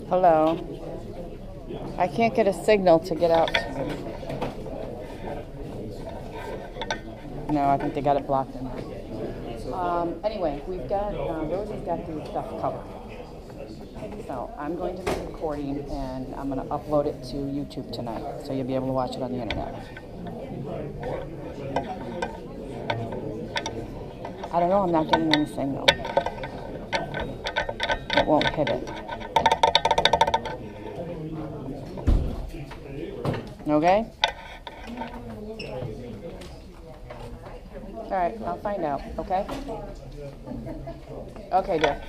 Hello. I can't get a signal to get out. No, I think they got it blocked in there. Anyway, we've got, Rosie's got the stuff covered. So I'm going to be recording and I'm going to upload it to YouTube tonight. So you'll be able to watch it on the internet. I don't know, I'm not getting any signal. It won't hit it. Okay? All right, I'll find out, okay? Okay, dear.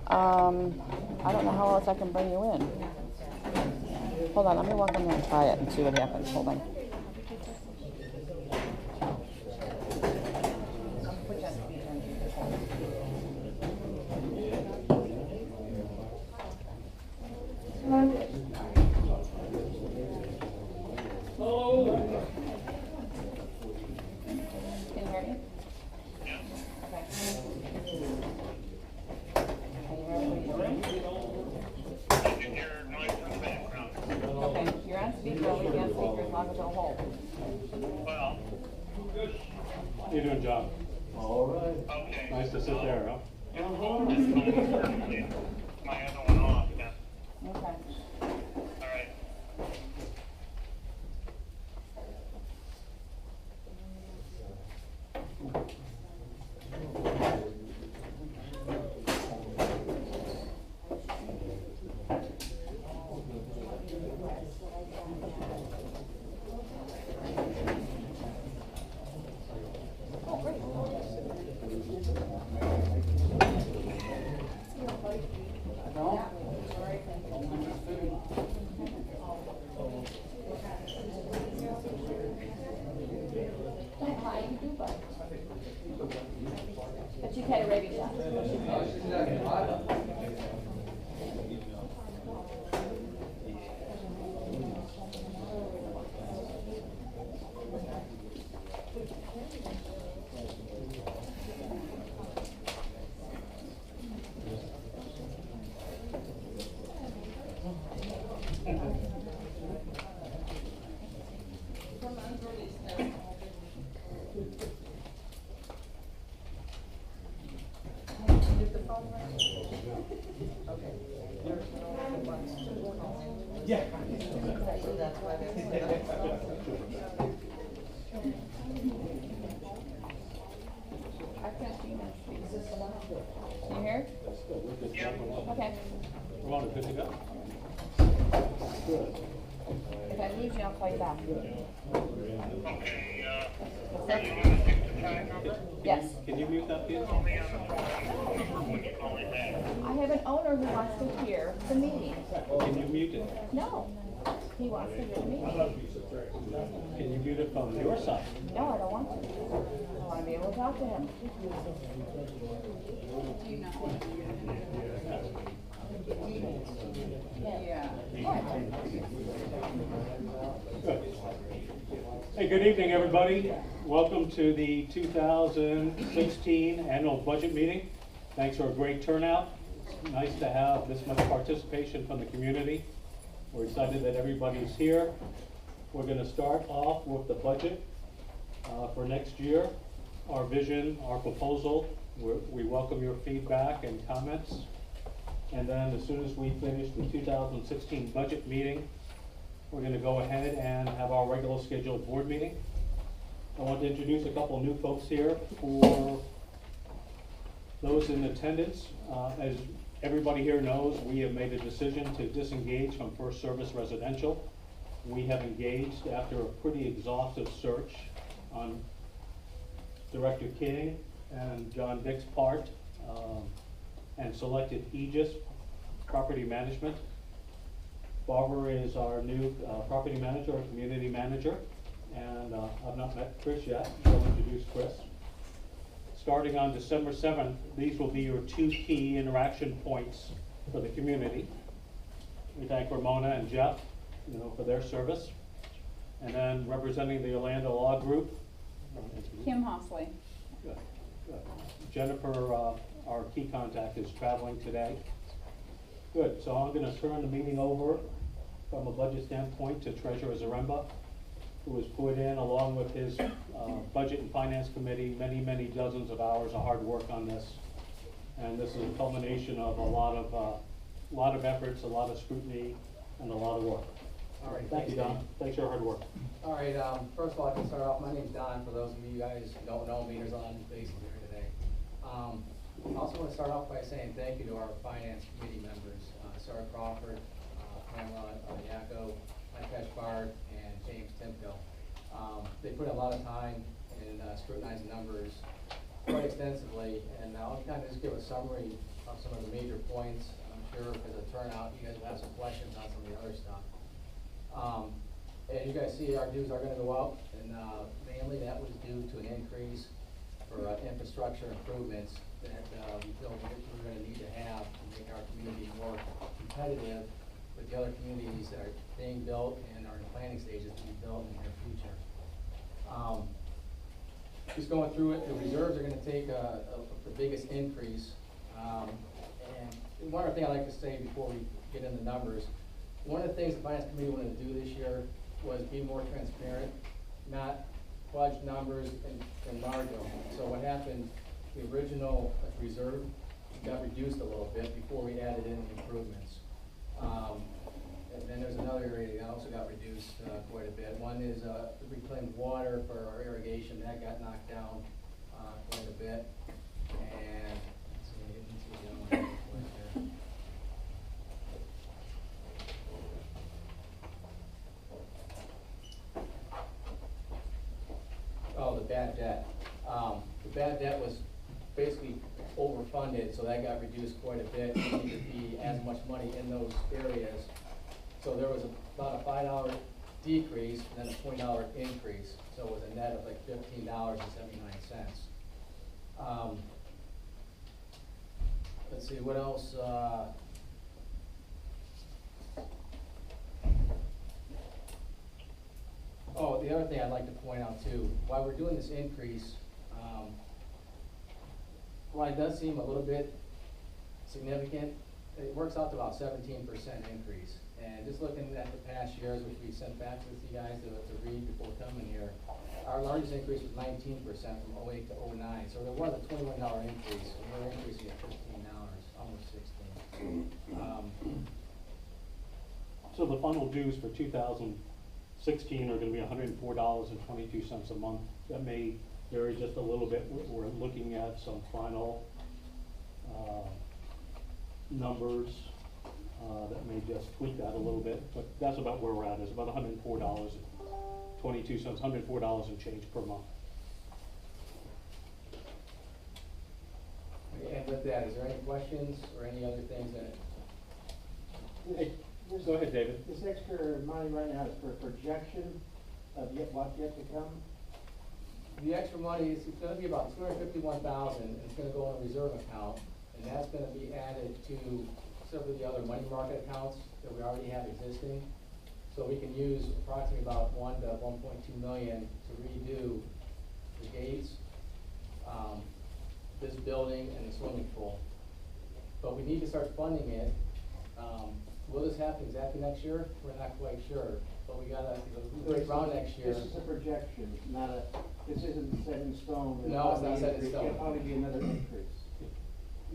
I don't know how else I can bring you in. Hold on, let me walk in there and try it and see what happens. Hold on. How you doing, John? All right. Okay. Nice to sit there, huh? My other one off, yeah. Okay. All right. But you've had a rabies shot. Yeah. You here? Okay. Come on, good to go. If I lose you, I'll call you back. Okay, are you gonna take the time number? Yes. Can you mute that, please? Call me on the phone number when you call me back. I have an owner who wants to hear the meeting. Can you mute it? No. He wants to hear the meeting. Can you mute it from your side? No, I don't want to. I want to be able to talk to him. Yeah. Good. Hey, good evening, everybody. Welcome to the 2016 annual budget meeting. Thanks for a great turnout. It's nice to have this much participation from the community. We're excited that everybody's here. We're going to start off with the budget for next year, our vision, our proposal. We welcome your feedback and comments. And then as soon as we finish the 2016 budget meeting, we're going to go ahead and have our regular scheduled board meeting. I want to introduce a couple new folks here. For those in attendance, as everybody here knows, we have made a decision to disengage from First Service Residential. We have engaged after a pretty exhaustive search on Director King and John Dick's part, and selected Aegis Property Management. Barbara is our new property manager or community manager, and I've not met Chris yet, so I'll introduce Chris. Starting on December 7th, these will be your two key interaction points for the community. We thank Ramona and Jeff, for their service. And then representing the Orlando Law Group. Kim Hosley. Good. Jennifer, our key contact, is traveling today. Good, so I'm gonna turn the meeting over from a budget standpoint to Treasurer Zaremba, who has put in, along with his Budget and Finance Committee, many dozens of hours of hard work on this. And this is a culmination of a lot of efforts, a lot of scrutiny, and a lot of work. All right, Thank you, Don. Dave. Thanks for your hard work. All right, first of all, I can start off, my name's Don, for those of you guys who don't know me, there's a lot of new faces here today. I also want to start off by saying thank you to our finance committee members, Sarah Crawford, Pamela Yacco, Mike Keshbard, and James Timko. They put a lot of time in scrutinizing numbers quite extensively, and I'll kind of just give a summary of some of the major points. I'm sure because of turnout, you guys will have some questions on some of the other stuff. As you guys see, our dues are gonna go up, and mainly that was due to an increase for infrastructure improvements that we feel we're gonna need to have to make our community more competitive with the other communities that are being built and are in planning stages to be built in the near future. Just going through it, the reserves are gonna take the biggest increase. And one other thing I'd like to say before we get into numbers, one of the things the finance committee wanted to do this year was be more transparent, not fudge numbers and large them. So what happened, the original reserve got reduced a little bit before we added in the improvements. And then there's another area that also got reduced quite a bit. One is reclaimed water for our irrigation, that got knocked down quite a bit. And let's see, here. Oh, the bad debt. The bad debt was basically overfunded, so that got reduced quite a bit. There needed to be as much money in those areas. So there was about a $5 decrease and then a $20 increase. So it was a net of like $15.79. Let's see, what else? Oh, the other thing I'd like to point out too, while we're doing this increase, while it does seem a little bit significant, it works out to about 17% increase. And just looking at the past years, which we sent back to you guys to read before coming here, our largest increase was 19% from 08 to 09. So there was a $21 increase, and we're increasing at $15, almost 16. So the final dues for 2016 are gonna be $104.22 a month. That may vary just a little bit. We're looking at some final numbers that may just tweak that a little bit, but that's about where we're at. It's about $104.22, $104 and change per month. And with that, is there any questions or any other things that? Hey, go ahead, David. This extra money right now is for projection of what's yet to come? The extra money is gonna be about $251,000, and it's gonna go in a reserve account, and that's gonna be added to several of the other money market accounts that we already have existing. So we can use approximately about 1 to 1.2 million to redo the gates, this building, and the swimming pool. But we need to start funding it. Will this happen exactly next year? We're not quite sure, but we gotta break ground next year. This is a projection, not a, this isn't set in stone. There's No, it's probably not set in increase. stone. There'll probably be another increase,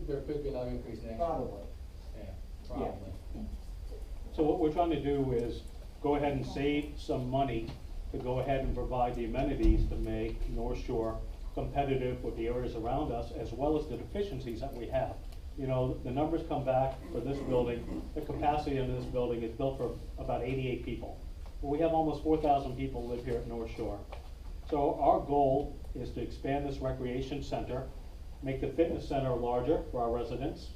There could be another increase next year. probably. Yeah, probably. So what we're trying to do is go ahead and save some money to go ahead and provide the amenities to make North Shore competitive with the areas around us, as well as the deficiencies that we have. You know, the numbers come back for this building, the capacity in this building is built for about 88 people. Well, we have almost 4,000 people live here at North Shore. So our goal is to expand this recreation center, make the fitness center larger for our residents.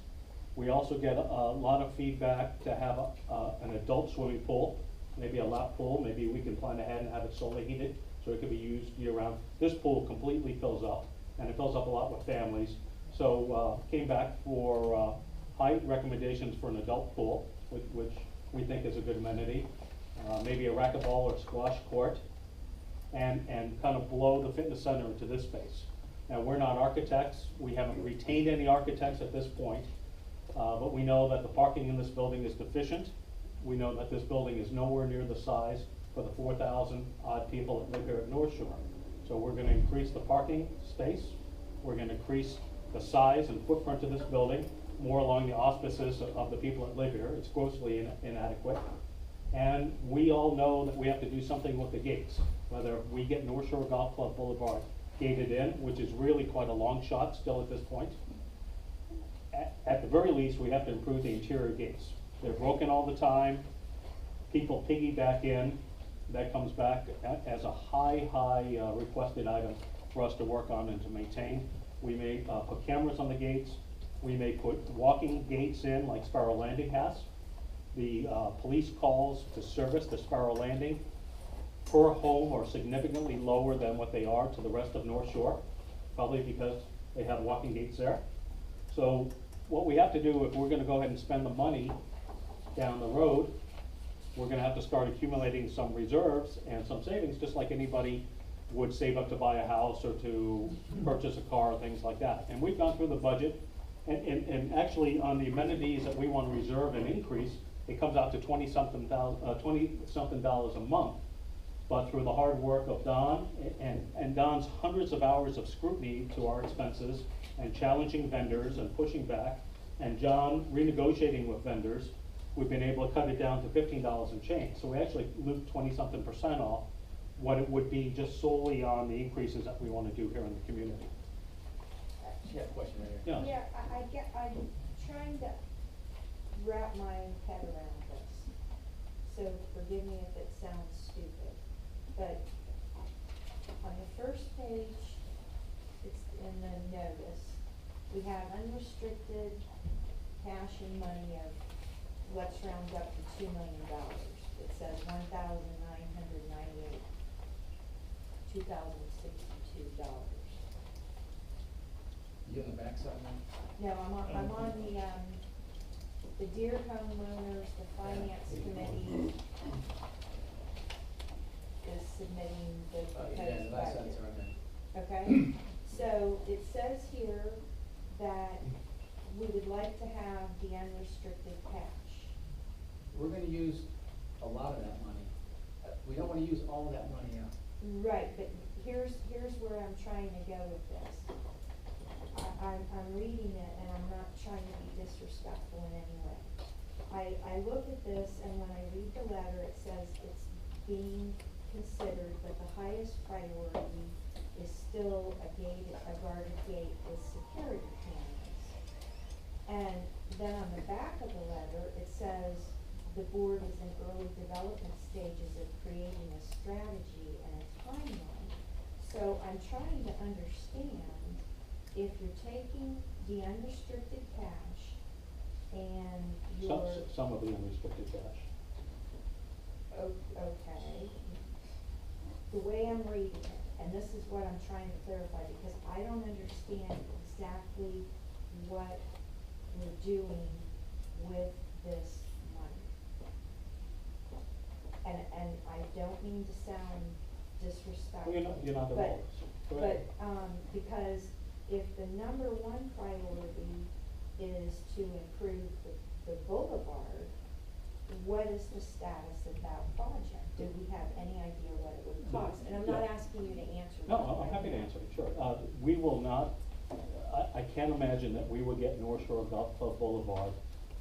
We also get a lot of feedback to have an adult swimming pool, maybe a lap pool. Maybe we can plan ahead and have it solar heated so it can be used year round. This pool completely fills up, and it fills up a lot with families. So came back for height recommendations for an adult pool, which we think is a good amenity. Maybe a racquetball or squash court, and kind of blow the fitness center into this space. Now, we're not architects, we haven't retained any architects at this point, but we know that the parking in this building is deficient. We know that this building is nowhere near the size for the 4,000 odd people that live here at North Shore. So we're gonna increase the parking space, we're gonna increase the size and footprint of this building, more along the auspices of the people that live here. It's grossly inadequate. And we all know that we have to do something with the gates, whether we get North Shore Golf Club Boulevard gated in, which is really quite a long shot still at this point. At the very least, we have to improve the interior gates. They're broken all the time. People piggyback in. That comes back as a high requested item for us to work on and to maintain. We may put cameras on the gates. We may put walking gates in like Sparrow Landing has. The police calls to service the Sparrow Landing per home are significantly lower than what they are to the rest of North Shore, probably because they have walking gates there. So what we have to do, if we're gonna go ahead and spend the money down the road, we're gonna have to start accumulating some reserves and some savings, just like anybody would save up to buy a house or to purchase a car, things like that. And we've gone through the budget, and actually on the amenities that we want to reserve and increase, it comes out to $20-something a month. But through the hard work of Don and Don's hundreds of hours of scrutiny to our expenses and challenging vendors and pushing back, and John renegotiating with vendors, we've been able to cut it down to $15 and change. So we actually looped 20-something% off what it would be just solely on the increases that we want to do here in the community. She had a question right here. Yeah. Yeah, I'm trying to wrap my head around this. So forgive me if it sounds stupid, but on the first page, it's in the notice, we have unrestricted cash and money of, let's round up to $2 million. It says $1,998, $2,062. You on the backside now? No, I'm on the Deer homeowners, the finance committee is submitting the Yeah, proposed the last budget. sentence right there. Okay, so it says here that we would like to have the unrestricted cash. We're gonna use a lot of that money. We don't wanna use all of that money out. Right, but here's where I'm trying to go with this. I'm reading it and I'm not trying to be disrespectful in any way. I look at this and when I read the letter, it says it's being considered, but the highest priority is still a guarded gate with security cameras. And then on the back of the letter, it says the board is in early development stages of creating a strategy and a timeline. So I'm trying to understand if you're taking the unrestricted cash and you're. Some of the unrestricted cash. Okay. The way I'm reading it, and this is what I'm trying to clarify, because I don't understand exactly what we're doing with this money. And I don't mean to sound disrespectful. Well, you're not at all. Go ahead. Because if the number one priority is to improve the boulevard, what is the status of that project? Do we have any idea what it would cost? And I'm not Yeah. asking you to answer that. No, I'm happy to answer it, sure. We will not, I can't imagine that we will get North Shore Golf Club Boulevard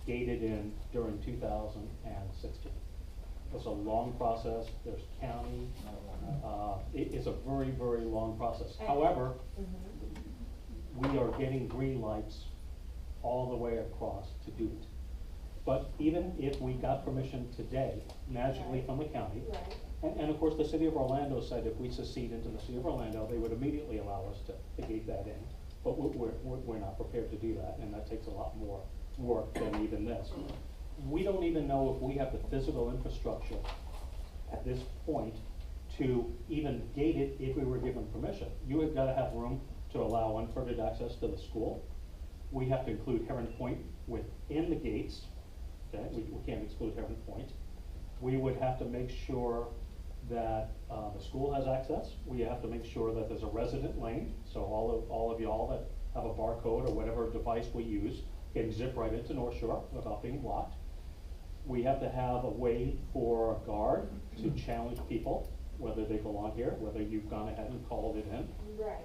gated in during 2016. It's a long process, there's county, it's a very, very long process. However, we are getting green lights all the way across to do it. But even if we got permission today, magically from the county, Right. and of course, the city of Orlando said if we secede into the city of Orlando, they would immediately allow us to gate that in. But we're not prepared to do that, and that takes a lot more work than even this. We don't even know if we have the physical infrastructure at this point to even gate it if we were given permission. You have gotta have room to allow unfettered access to the school. We have to include Heron Point within the gates, okay? We can't exclude Heron Point. We would have to make sure that the school has access. We have to make sure that there's a resident lane, so all of y'all that have a barcode or whatever device we use can zip right into North Shore without being blocked. We have to have a way for a guard to challenge people, whether they belong here, whether you've gone ahead and called it in. Right.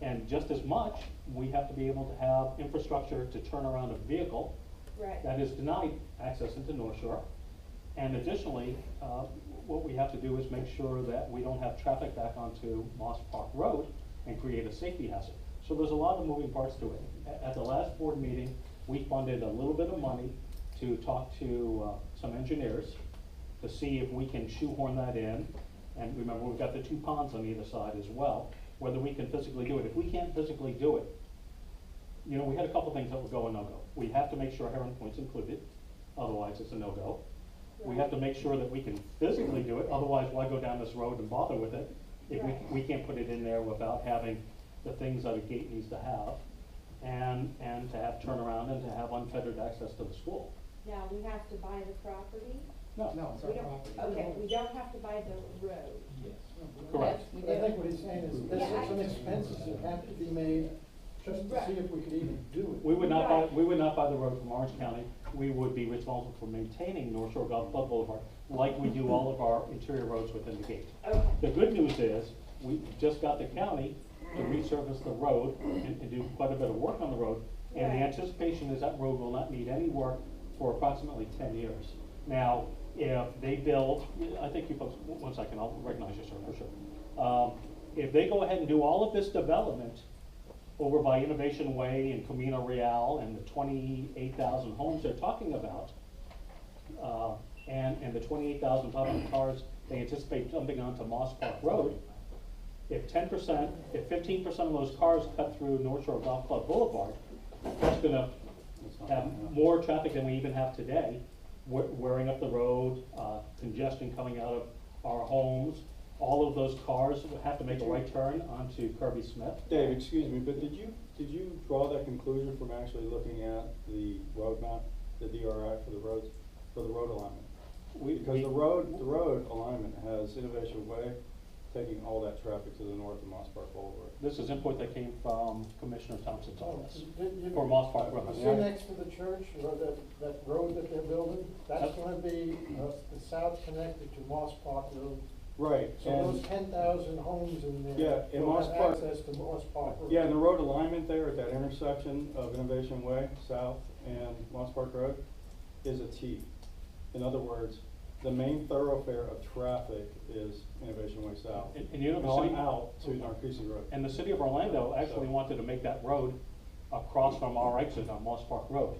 And just as much, we have to be able to have infrastructure to turn around a vehicle Right. that is denied access into North Shore. And additionally, what we have to do is make sure that we don't have traffic back onto Moss Park Road and create a safety hazard. So there's a lot of moving parts to it. At the last board meeting, we funded a little bit of money to talk to some engineers to see if we can shoehorn that in. And remember, we've got the two ponds on either side as well, whether we can physically do it. If we can't physically do it, you know, we had a couple things that would go and no-go. We have to make sure Heron Point's included, otherwise it's a no-go. We have to make sure that we can physically do it, otherwise why go down this road and bother with it if Right. we can't put it in there without having the things that a gate needs to have, and to have turnaround and to have unfettered access to the school. Now, we have to buy the property? No, No, it's our We don't, property. okay, we don't have to buy the road. correct. We I do. think what he's saying is, there's some expenses that have to be made just to see if we could even do it. We would not buy the road from Orange County. We would be responsible for maintaining North Shore Golf Club Boulevard, like we do all of our interior roads within the gate. Okay. The good news is, we just got the county to resurface the road and do quite a bit of work on the road. And the Right. anticipation is that road will not need any work for approximately 10 years. Now, if they build, I think you folks, one second, I'll recognize you, sir, for sure. If they go ahead and do all of this development over by Innovation Way and Camino Real and the 28,000 homes they're talking about, and the 28,000 cars they anticipate dumping onto Moss Park Road, if 10%, if 15% of those cars cut through North Shore Golf Club Boulevard, that's gonna have more traffic than we even have today, wearing up the road, congestion coming out of our homes. All of those cars would have to make a right turn onto Kirby Smith. Dave, excuse me, but did you draw that conclusion from actually looking at the road map, the DRI for the roads, for the road alignment? Because the road alignment has Innovation Way taking all that traffic to the north of Moss Park Boulevard. This is input that came from Commissioner Thompson's office You- for Moss Park Road. See next to the church, or that road that they're building, that's gonna be, the south connected to Moss Park Road. Right, So those and, 10,000 homes in there. Yeah, in will Moss have Park- access to Moss Park Road. yeah, and the road alignment there at that intersection of Innovation Way, south, and Moss Park Road is a T. In other words, the main thoroughfare of traffic is Innovation Way South. And you know, the Going city, out to Narcisse Road. and the city of Orlando actually wanted to make that road across from our exit on Moss Park Road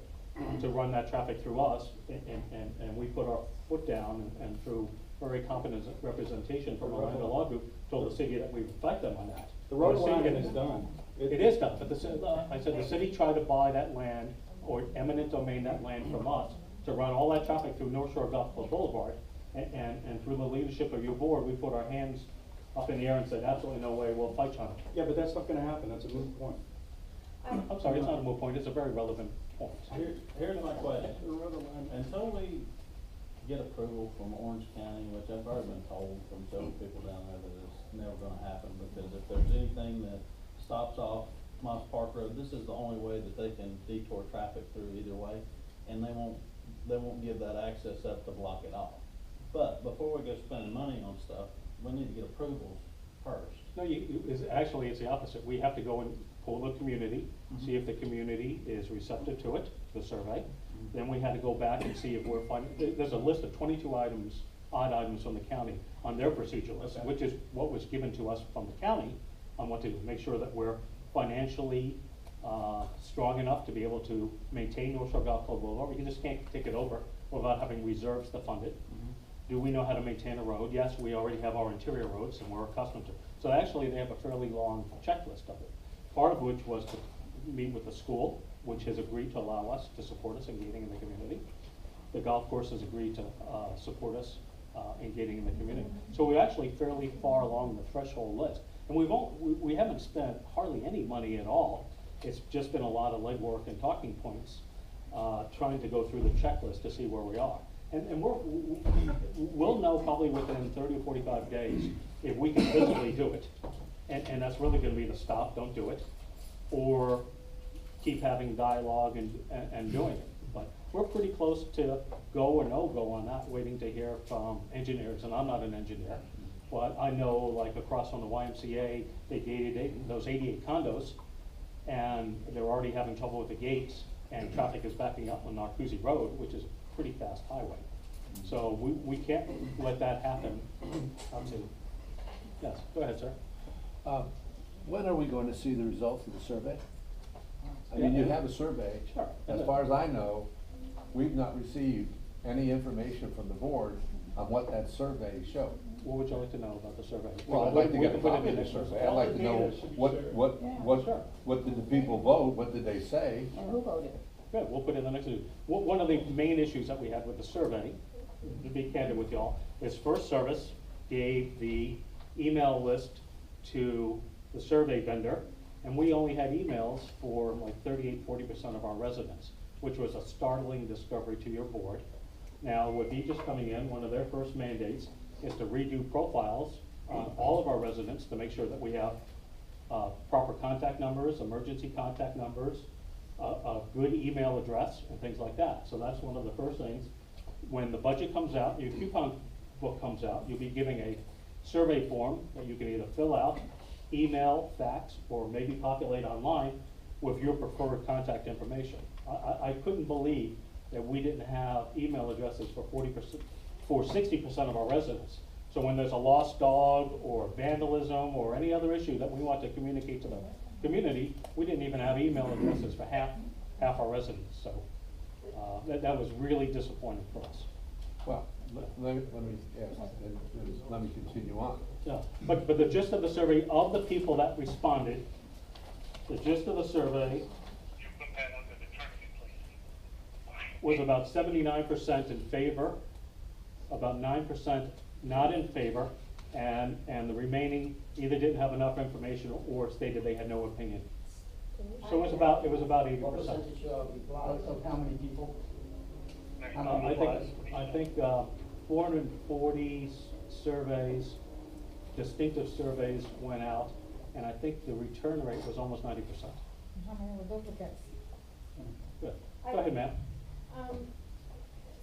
to run that traffic through us, and we put our foot down and through very competent representation from Orlando Law Group, told the city that we would fight them on that. The road The city alignment didn't- is done. It is done, but I said the city tried to buy that land, or eminent domain that land from us, to run all that traffic through North Shore Golf Club Boulevard, and through the leadership of your board, we put our hands up in the air and said, absolutely no way, we'll fight you on it. Yeah, but that's not gonna happen, that's a moot point. I'm sorry, it's not a moot point, it's a very relevant point. Here's my question. Until we get approval from Orange County, which I've already been told from several people down there that it's never gonna happen, because if there's anything that stops off Moss Park Road, this is the only way that they can detour traffic through either way, and they won't give that access up to block it off. But before we go spending money on stuff, we need to get approvals first. No, actually, it's the opposite. We have to go and poll the community, see if the community is receptive to it, the survey. Then we had to go back and see if we're finding, there's a list of 22 items, odd items from the county on their procedure list, which is what was given to us from the county on what to do, make sure that we're financially strong enough to be able to maintain North Shore Golf Club Boulevard. You just can't take it over without having reserves to fund it. Do we know how to maintain a road? Yes, we already have our interior roads and we're accustomed to. So actually, they have a fairly long checklist of it. Part of which was to meet with the school, which has agreed to allow us to support us in gating in the community. The golf course has agreed to support us in gating in the community. So we're actually fairly far along the threshold list. And we haven't spent hardly any money at all. It's just been a lot of legwork and talking points, trying to go through the checklist to see where we are. And we'll know probably within 30 or 45 days if we can physically do it. And that's really gonna be the stop, don't do it, or keep having dialogue and doing it. But we're pretty close to go or no go on that, waiting to hear from engineers, and I'm not an engineer. But I know, like, across from the YMCA, they gated those 88 condos, and they're already having trouble with the gates, and traffic is backing up on Narcoossee Road, which is a pretty fast highway. So we can't let that happen. Yes, go ahead, sir. When are we going to see the results of the survey? I mean, you have a survey. Sure. As far as I know, we've not received any information from the board on what that survey showed. What would you like to know about the survey? Well, I'd like to We get a can put it copy in of the next survey. I'd like to know what did the people vote, what did they say? And who voted? Good, we'll put it in the next, one of the main issues that we had with the survey, to be candid with y'all, is First Service gave the email list to the survey vendor, and we only had emails for like 38–40% of our residents, which was a startling discovery to your board. Now, with Aegis coming in, one of their first mandates is to redo profiles on all of our residents to make sure that we have proper contact numbers, emergency contact numbers, a good email address, and things like that. So that's one of the first things. When the budget comes out, your coupon book comes out, you'll be giving a survey form that you can either fill out, email, fax, or maybe populate online with your preferred contact information. I couldn't believe that we didn't have email addresses for 60% of our residents. So when there's a lost dog or vandalism or any other issue that we want to communicate to the community, we didn't even have email addresses for half our residents. So that was really disappointing for us. Well, let me continue on. Yeah, but the gist of the survey, of the people that responded, the gist of the survey You put that under the tournament, please. was about 79% in favor, about 9% not in favor, and the remaining either didn't have enough information or stated they had no opinion. So it was about 80%. What percentage of how many people? I think 440 surveys, distinctive surveys went out, and I think the return rate was almost 90%. How many were duplicates? Good. Go ahead, ma'am.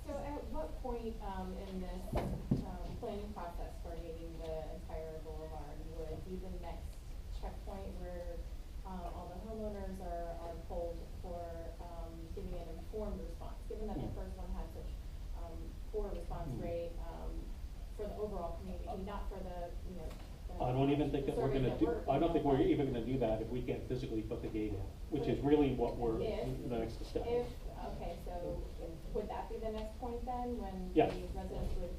So at what point in this planning process for meeting the entire boulevard would be the next checkpoint where all the homeowners are polled for giving an informed response, given that the first one had such poor response rate for the overall community, not for the, you know, I don't even think that we're survey gonna do, I don't think we're conducting. even gonna do that if we can't physically put the gate in, which is really what we're, the next step. Okay, so would that be the next point then, when Yeah. the residents would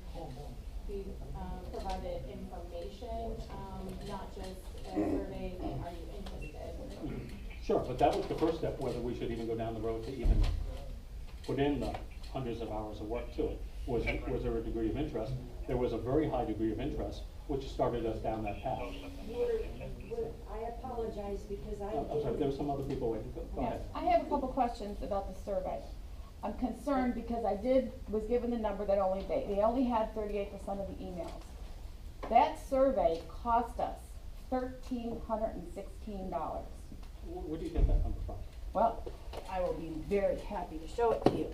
be provided information, not just a survey, are you interested? Sure, but that was the first step, whether we should even go down the road to even put in the hundreds of hours of work to it. Was there a degree of interest? There was a very high degree of interest, which started us down that path. I apologize because I I'm sorry, there were some other people waiting. Go Yes, ahead. I have a couple questions about the survey. I'm concerned because was given the number that they only had 38% of the emails. That survey cost us $1,316. Where do you get that number from? Well, I will be very happy to show it to you.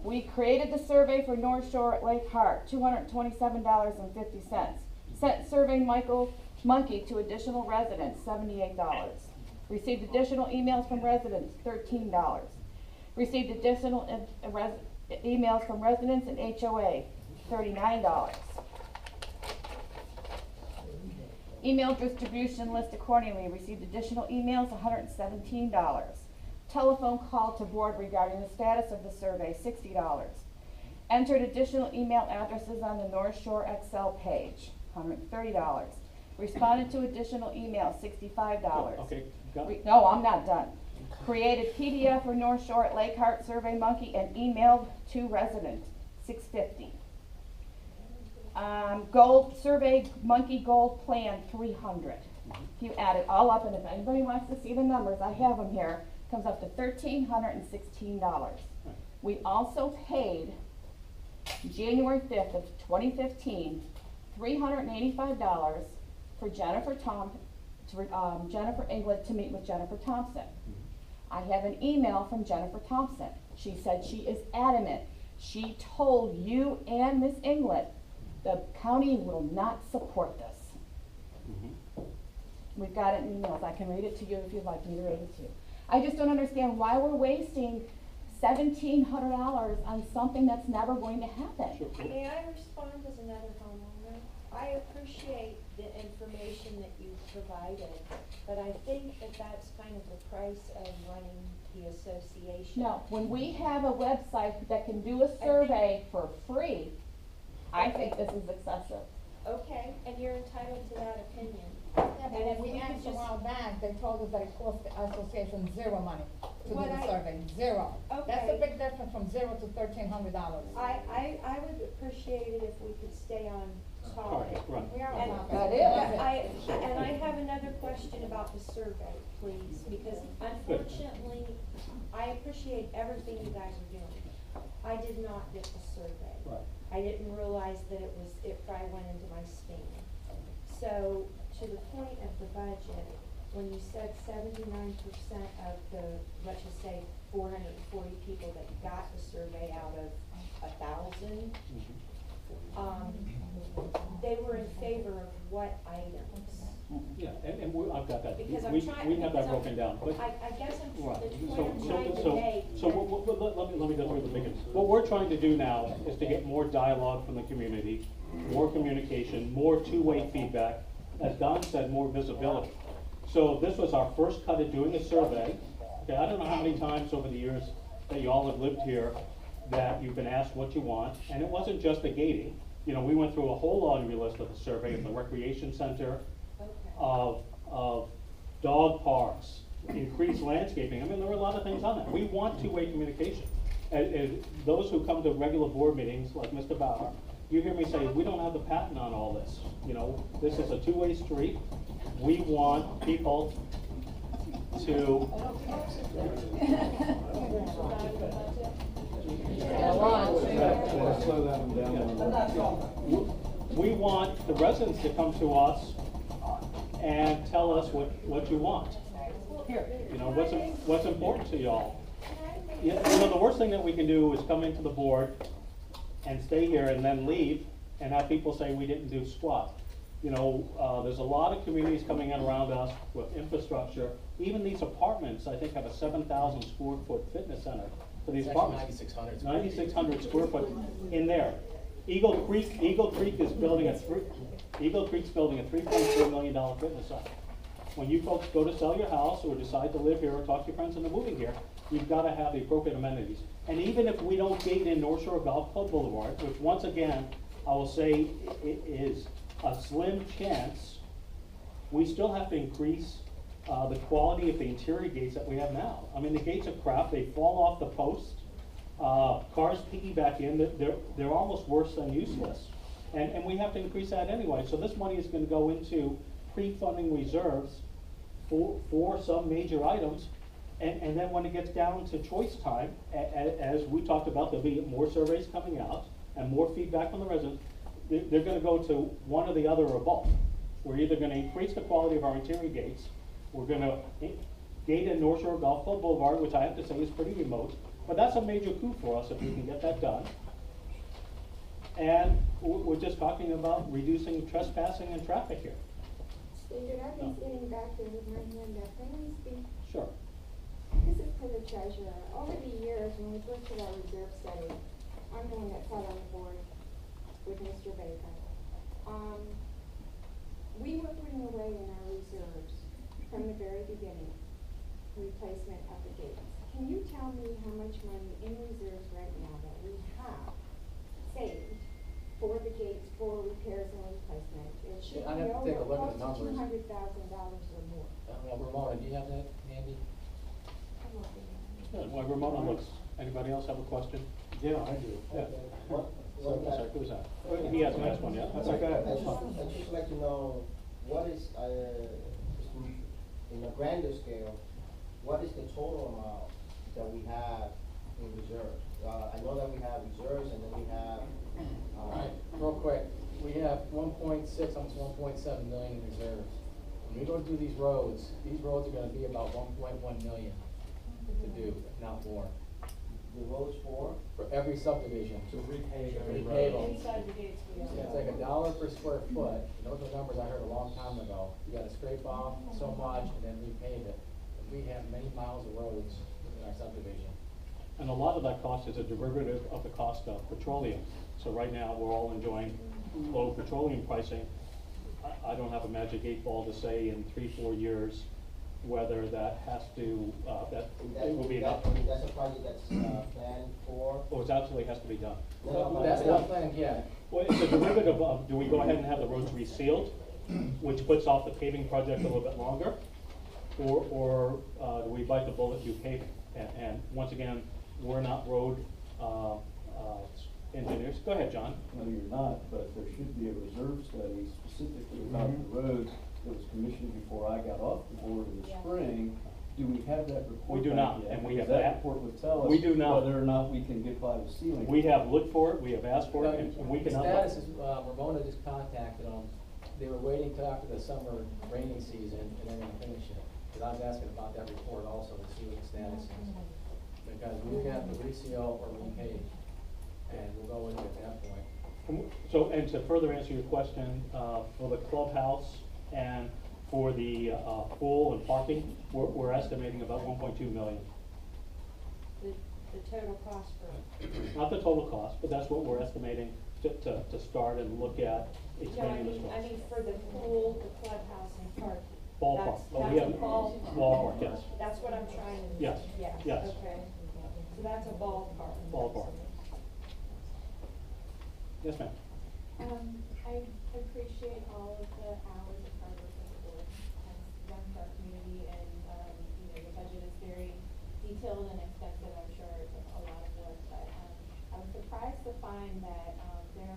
We created the survey for North Shore at Lake Hart, $227.50. Sent Survey Monkey to additional residents, $78. Received additional emails from residents, $13. Received additional emails from residents and HOA, $39. Email distribution list accordingly, received additional emails, $117. Telephone call to board regarding the status of the survey, $60. Entered additional email addresses on the North Shore Excel page, $130. Responded to additional emails, $65. Okay, got it. No, I'm not done. Created PDF for North Shore at Lake Hart Survey Monkey and emailed to residents, $650. Gold Survey Monkey Gold Plan, $300. If you add it all up, and if anybody wants to see the numbers, I have them here, comes up to $1,316. We also paid January 5th of 2015, $385 for Jennifer England to meet with Jennifer Thompson. I have an email from Jennifer Thompson. She said she is adamant. She told you and Ms. England the county will not support this. We've got it in emails. I can read it to you if you'd like me to read it to you. I just don't understand why we're wasting $1,700 on something that's never going to happen. May I respond as another homeowner? I appreciate the information that you've provided, but I think that that's kind of the price of running the association. No, when we have a website that can do a survey for free, I think this is excessive. Okay, and you're entitled to that opinion. Yeah, And but if when we we could asked a just- while back, they told us that it cost the association zero money to do What the I- survey, zero. That's a Okay. big difference from zero to $1,300. I would appreciate it if we could stay on topic. Target, right. We are And- on topic. That is. And I have another question about the survey, please, because unfortunately, I appreciate everything you guys are doing. I did not get the survey. Right. I didn't realize that it probably went into my spam. So, to the point of the budget, when you said 79% of the, let's just say, 440 people that got the survey out of 1,000, they were in favor of what items? Yeah, and I've got that. Because I'm We trying. have that because I'm- broken down, but. I guess I'm, Right. the point I'm trying to make. So let me go through the beginning. What we're trying to do now is to get more dialogue from the community, more communication, more two-way feedback, as Don said, more visibility. So this was our first cut at doing a survey. Okay, I don't know how many times over the years that you all have lived here that you've been asked what you want, and it wasn't just the gating. You know, we went through a whole laundry list of the survey of the recreation center, of dog parks, increased landscaping. I mean, there were a lot of things on that. We want two-way communication. And those who come to regular board meetings, like Mr. Bauer, you hear me say, we don't have the patent on all this. You know, this is a two-way street. We want people to. We want the residents to come to us and tell us what you want. You know, what's important to y'all. You know, the worst thing that we can do is come into the board and stay here and then leave and have people say we didn't do squat. You know, there's a lot of communities coming in around us with infrastructure. Even these apartments, I think, have a 7,000 square foot fitness center for these apartments. 9,600 square foot in there. Eagle Creek is building Eagle Creek's building a $3.4 million fitness center. When you folks go to sell your house or decide to live here or talk to your friends into moving here, you've got to have the appropriate amenities. And even if we don't gate in North Shore Golf Club Boulevard, which once again, I will say it is a slim chance, we still have to increase the quality of the interior gates that we have now. I mean, the gates are crap, they fall off the post. Cars piggyback in, they're almost worse than useless. And we have to increase that anyway. So this money is going to go into pre-funding reserves for some major items. And then when it gets down to choice time, as we talked about, there'll be more surveys coming out and more feedback from the residents. They're going to go to one or the other or both. We're either going to increase the quality of our interior gates, we're going to gate in North Shore Golf Club Boulevard, which I have to say is pretty remote, but that's a major coup for us if we can get that done. And we're just talking about reducing trespassing and traffic here. Stephen, I've been sitting back there with my hand up. Can I speak? Sure. This is for the treasurer. Over the years, when we first did our reserve study, I'm the one that sat on the board with Mr. Bacon. We were putting away in our reserves from the very beginning, replacement of the gates. Can you tell me how much money in reserves right now that we have saved for the gates, for repairs and replacement? It should I'd be have to take a look at the close to numbers. $200,000 or more. Ramona, do you have that handy? I'm looking at it. Good. While Ramona looks, anybody else have a question? Yeah, I do. Yeah. Sorry, who's that? He has the next one, yeah? That's okay. I'd just like to know, what is, in a grander scale, what is the total amount that we have in reserves? I know that we have reserves and then we have All right, real quick, we have 1.6, almost 1.7 million in reserves. When we go to do these roads are gonna be about 1.1 million to do, if not more, The roads for? for every subdivision. To repave every Repave road. them. Inside the gates we Yeah, it's like $1 per square foot, and those are numbers I heard a long time ago. You gotta scrape off so much and then repave it. And we have many miles of roads in our subdivision. And a lot of that cost is a derivative of the cost of petroleum. So right now, we're all enjoying low petroleum pricing. I don't have a magic 8 ball to say in 3-4 years whether that has to, that it will be enough. That's a project that's planned for? Or it absolutely has to be done. That's not planned yet. Well, it's a derivative of, do we go ahead and have the roads resealed, which puts off the paving project a little bit longer? Or do we bite the bullet, do paving? And once again, we're not road engineers. Go ahead, John. No, you're not, but there should be a reserve study specifically about the roads that was commissioned before I got off the board in the spring. Do we have that report? We do back not, yet? and we Because have that that. report would tell us We do not. whether or not we can get by with ceiling. We have looked for it, we have asked for it, and we The cannot. status is, Ramona just contacted them. They were waiting till after the summer rainy season and they're gonna finish it. Cause I was asking about that report also to see what the status is. Because we have to reseal or repave, and we'll go into it at that point. So, and to further answer your question, for the clubhouse and for the pool and parking, we're estimating about 1.2 million. The total cost for. Not the total cost, but that's what we're estimating to start and look at No, expanding this I mean for the pool, the clubhouse and parking. Ballpark. Oh, we That's a have- ballpark. Ballpark, yes. That's what I'm trying to. Yes, Yeah, yes. okay. So that's a ballpark. Ballpark. Yes, ma'am. I appreciate all of the hours of hard work that the board has done for our community, and, you know, the budget is very detailed and extensive, I'm sure it's a lot of work, but, I was surprised to find that, there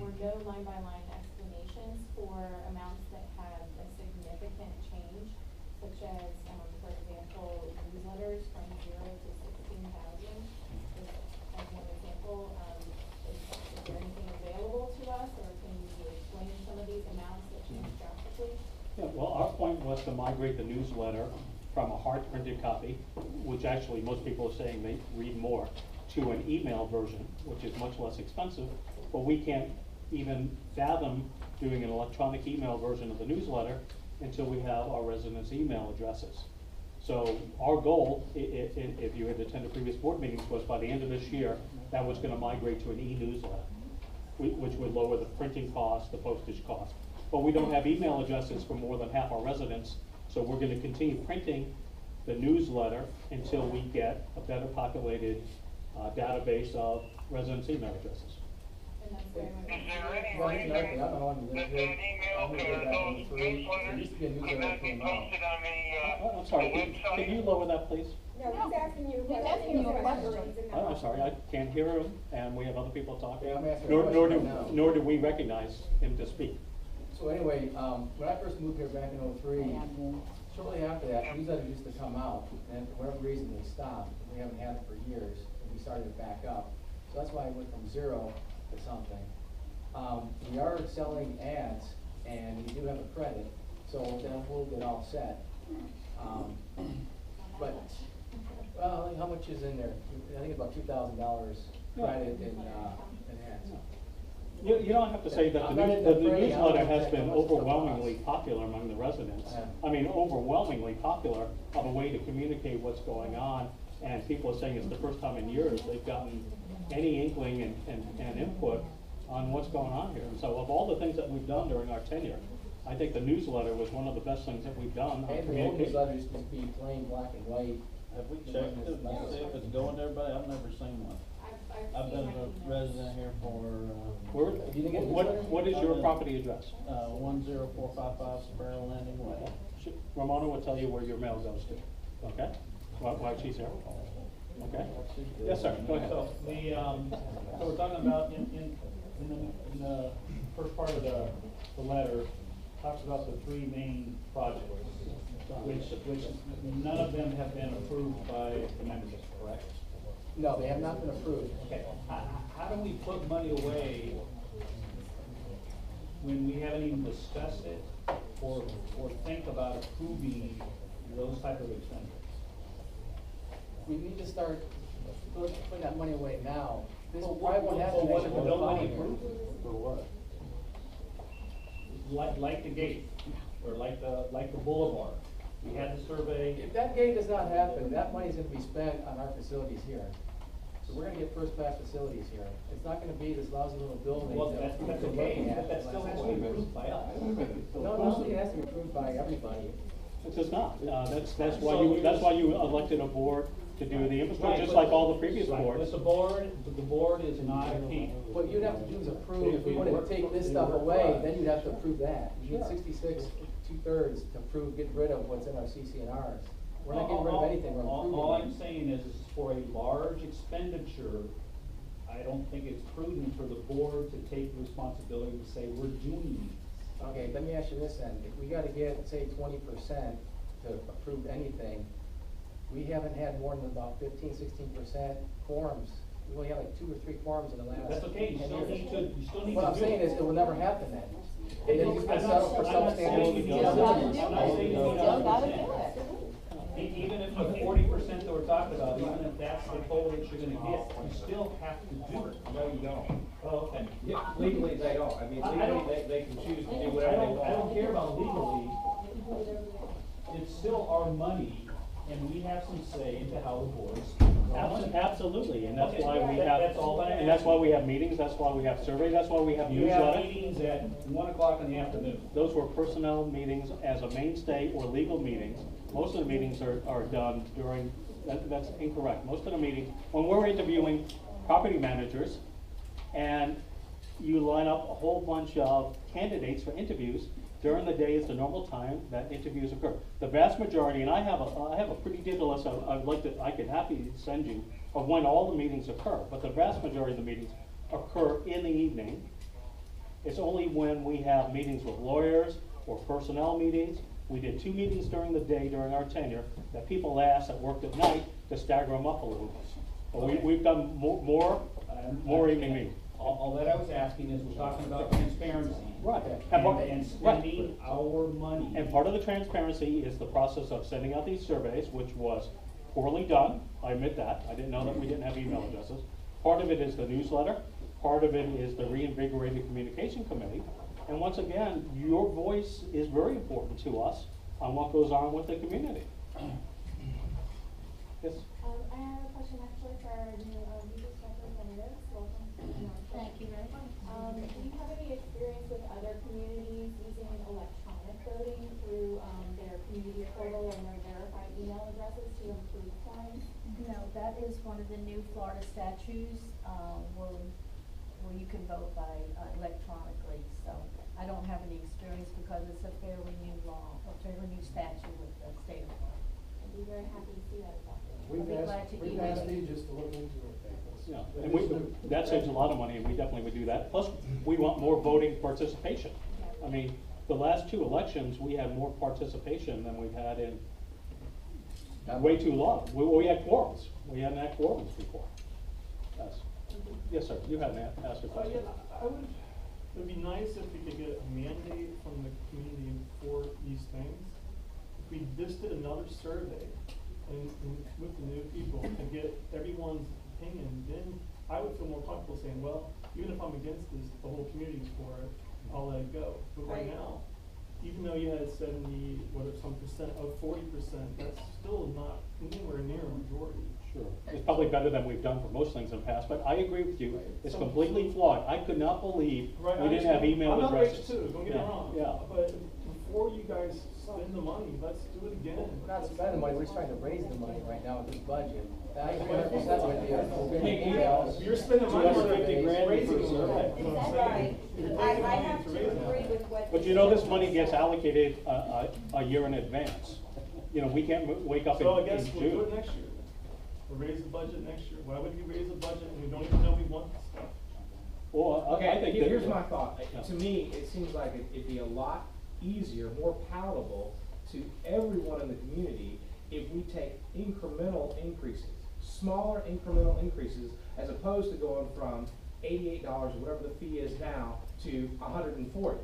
were no line-by-line explanations for amounts that have a significant change, such as, for example, newsletters from 0 to 16,000. Just as one example, is there anything available to us, or can you explain some of these amounts that change drastically? Yeah, well, our point was to migrate the newsletter from a hard printed copy, which actually most people are saying they read more, to an email version, which is much less expensive, but we can't even fathom doing an electronic email version of the newsletter until we have our residents' email addresses. So our goal, if you had attended previous board meetings, was by the end of this year, that was gonna migrate to an e-newsletter, which would lower the printing cost, the postage cost. But we don't have email addresses for more than half our residents, so we're gonna continue printing the newsletter until we get a better populated database of residents' email addresses. And that's very much. Is there any Well, reason I don't want to that that email to those newsletters could not be posted on the I'm sorry, website? can you lower that, please? No, he's asking you. He's asking you a question. I'm sorry, I can't hear him, and we have other people talking. Yeah, I'm asking a Nor question do, right now. nor do we recognize him to speak. So anyway, when I first moved here back in '03, shortly after that, newsletter used to come out, and for whatever reason they stopped. We haven't had it for years, and we started it back up. So that's why I went from 0 to something. We are selling ads, and we do have a credit, so then we'll get all set. But, well, how much is in there? I think it's about $2,000 credit in ads. You don't have to say that I'm the not into trading, I newsletter don't has know been how much it overwhelmingly costs. popular among the residents. Yeah. I mean, overwhelmingly popular of a way to communicate what's going on, and people are saying it's the first time in years they've gotten any inkling and input on what's going on here. And so of all the things that we've done during our tenure, I think the newsletter was one of the best things that we've done on And the old communication. newsletter used to be plain black and white. Have we checked it, to see if it's going to everybody? I've never seen one. I've been a resident here for, Where- You didn't get a newsletter? What is your property address? 10455 Sparrow Landing Way. Ramona will tell you where your mail goes to, okay? While she's here. Okay? Yes, sir, go ahead. So so we're talking about in the first part of the letter, talks about the 3 main projects, which none of them have been approved by the membership, correct? No, they have not been approved. Okay, how do we put money away when we haven't even discussed it or think about approving those type of expenditures? We need to start putting that money away now. This Well, probably won't happen what next if year, we but the don't following money year. approved? For what? Like the gate, or like the boulevard. We had the survey. If that gate does not happen, that money's gonna be spent on our facilities here. So we're gonna get first-class facilities here. It's not gonna be this lousy little building. Well, that that's we're okay, looking at. but that still has to be approved by us. No, no, it has to be approved by everybody. It does not. That's why you elected a board to do the infrastructure, just Right, like all the previous right, boards. But the board is not a key. What you'd have to do is approve, if we wanted to take this stuff away, then you'd have to approve that. You need Sure. 66, 2/3 to approve, get rid of what's in our CC&Rs. We're not getting rid of anything, we're improving. All I'm saying is for a large expenditure, I don't think it's prudent for the board to take responsibility to say, we're doing these. Okay, let me ask you this then, if we gotta get, say, 20% to approve anything, we haven't had more than about 15-16% quorums. We only had like 2 or 3 quorums in the last. That's okay, you 10 still years. need to What I'm do saying it. is, it will never happen then. And then you can settle for I'm not substandard saying you don't. facilities. I'm not saying you don't. Still gotta do it. Even if the 40% that we're talking about, even if that's the total that you're gonna get, you still have to do it. No, you don't. Oh, okay. Yeah, legally, they don't. I mean, I don't- legally, they can choose to do I whatever they don't, want. I don't care about legally. It's still our money, and we have some say into how the board spends our money. Absolutely, and that's Okay, why we that- have, that's all I'm and that's why asking. we have meetings, that's why we have survey, that's why we have You have newsletter. meetings at 1 o'clock in the afternoon. Those were personnel meetings as a mainstay or legal meetings. Most of the meetings are done during, that's incorrect. Most of the meetings, when we're interviewing property managers, and you line up a whole bunch of candidates for interviews, during the day is the normal time that interviews occur. The vast majority, and I have a pretty detailed list, I can happily send you, of when all the meetings occur, but the vast majority of the meetings occur in the evening. It's only when we have meetings with lawyers or personnel meetings. We did 2 meetings during the day during our tenure that people asked that worked at night to stagger them up a little bit. But we've done more evening meetings. All that I was asking is, we're talking about transparency. Right. And spending our money. And part of the transparency is the process of sending out these surveys, which was poorly done. I admit that. I didn't know that we didn't have email addresses. Part of it is the newsletter. Part of it is the reinvigorated communication committee. And once again, your voice is very important to us on what goes on with the community. Yes? I have a question actually for our new, youth representatives. Welcome. Thank you very much. Do you have any experience with other communities using electronic voting through, their community portal and their verified email addresses to improve times? No, that is one of the new Florida statutes, where you can vote by electronically. So I don't have any experience because it's a fairly new law, a fairly new statute with the state of Florida. I'd be very happy to see that adopted. We've I'll be glad to we've email asked you. Steve just to look into it. Yeah, That and is new. that saves a lot of money, and we definitely would do that. Plus, we want more voting participation. I mean, the last 2 elections, we had more participation than we've had in way too long. We had quorums. We hadn't had quorums before. Yes. Yes, sir, you had asked a question. It'd be nice if we could get a mandate from the community for these things. If we just did another survey and with the new people and get everyone's opinion, then I would feel more comfortable saying, well, even if I'm against this, the whole community's for it, I'll let it go. But right now, even though you had 70% of 40%, that's still not anywhere near a majority. Sure. It's probably better than we've done for most things in the past, but I agree with you. It's completely flawed. I could not believe we didn't have email addresses. I'm not rich too, don't get me wrong. Yeah. But before you guys spend the money, let's do it again. We're not spending money, we're just trying to raise the money right now with this budget. I agree 100% with you. We're getting emails. You're spending money on surveys. raising the survey. Is that right? I have to agree with what. But you know, this money gets allocated a year in advance. You know, we can't wake up in So I guess June. we'll do it next year. We'll raise the budget next year. Why would you raise the budget when we don't even know we want this stuff? Well, I Okay, think here's that- my thought. Yeah. To me, it seems like it'd be a lot easier, more palatable to everyone in the community if we take incremental increases. smaller incremental increases as opposed to going from $88 or whatever the fee is now to $140.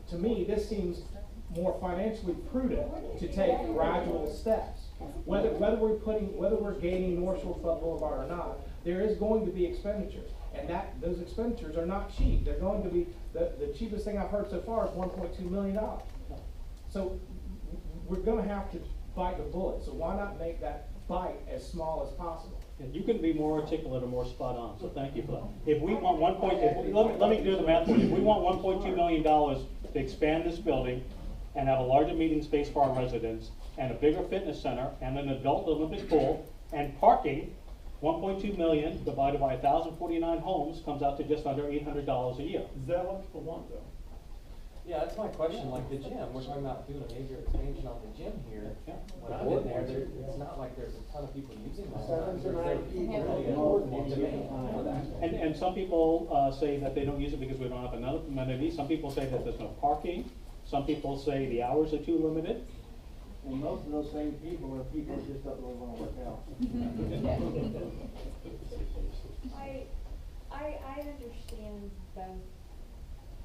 To me, this seems more financially prudent to take gradual steps. Whether we're gaining North Shore Flood Boulevard or not, there is going to be expenditures, and those expenditures are not cheap. They're going to be the cheapest thing I've heard so far is $1.2 million. So we're going to have to bite the bullet. So why not make that bite as small as possible? And you can be more articulate or more spot on, so thank you for that. If we want let me do the math for you. If we want $1.2 million to expand this building and have a larger meeting space for our residents and a bigger fitness center and an adult Olympic pool and parking, 1.2 million divided by 1,049 homes comes out to just under $800 a year. Is that what people want though? Yeah, that's my question, like the gym, we're talking about doing a major expansion on the gym here. When I'm in there, it's not like there's a ton of people using that. And some people say that they don't use it because we don't have enough amenities. Some people say that there's no parking. Some people say the hours are too limited. And most of those same people are people who just don't really want to work out. I understand both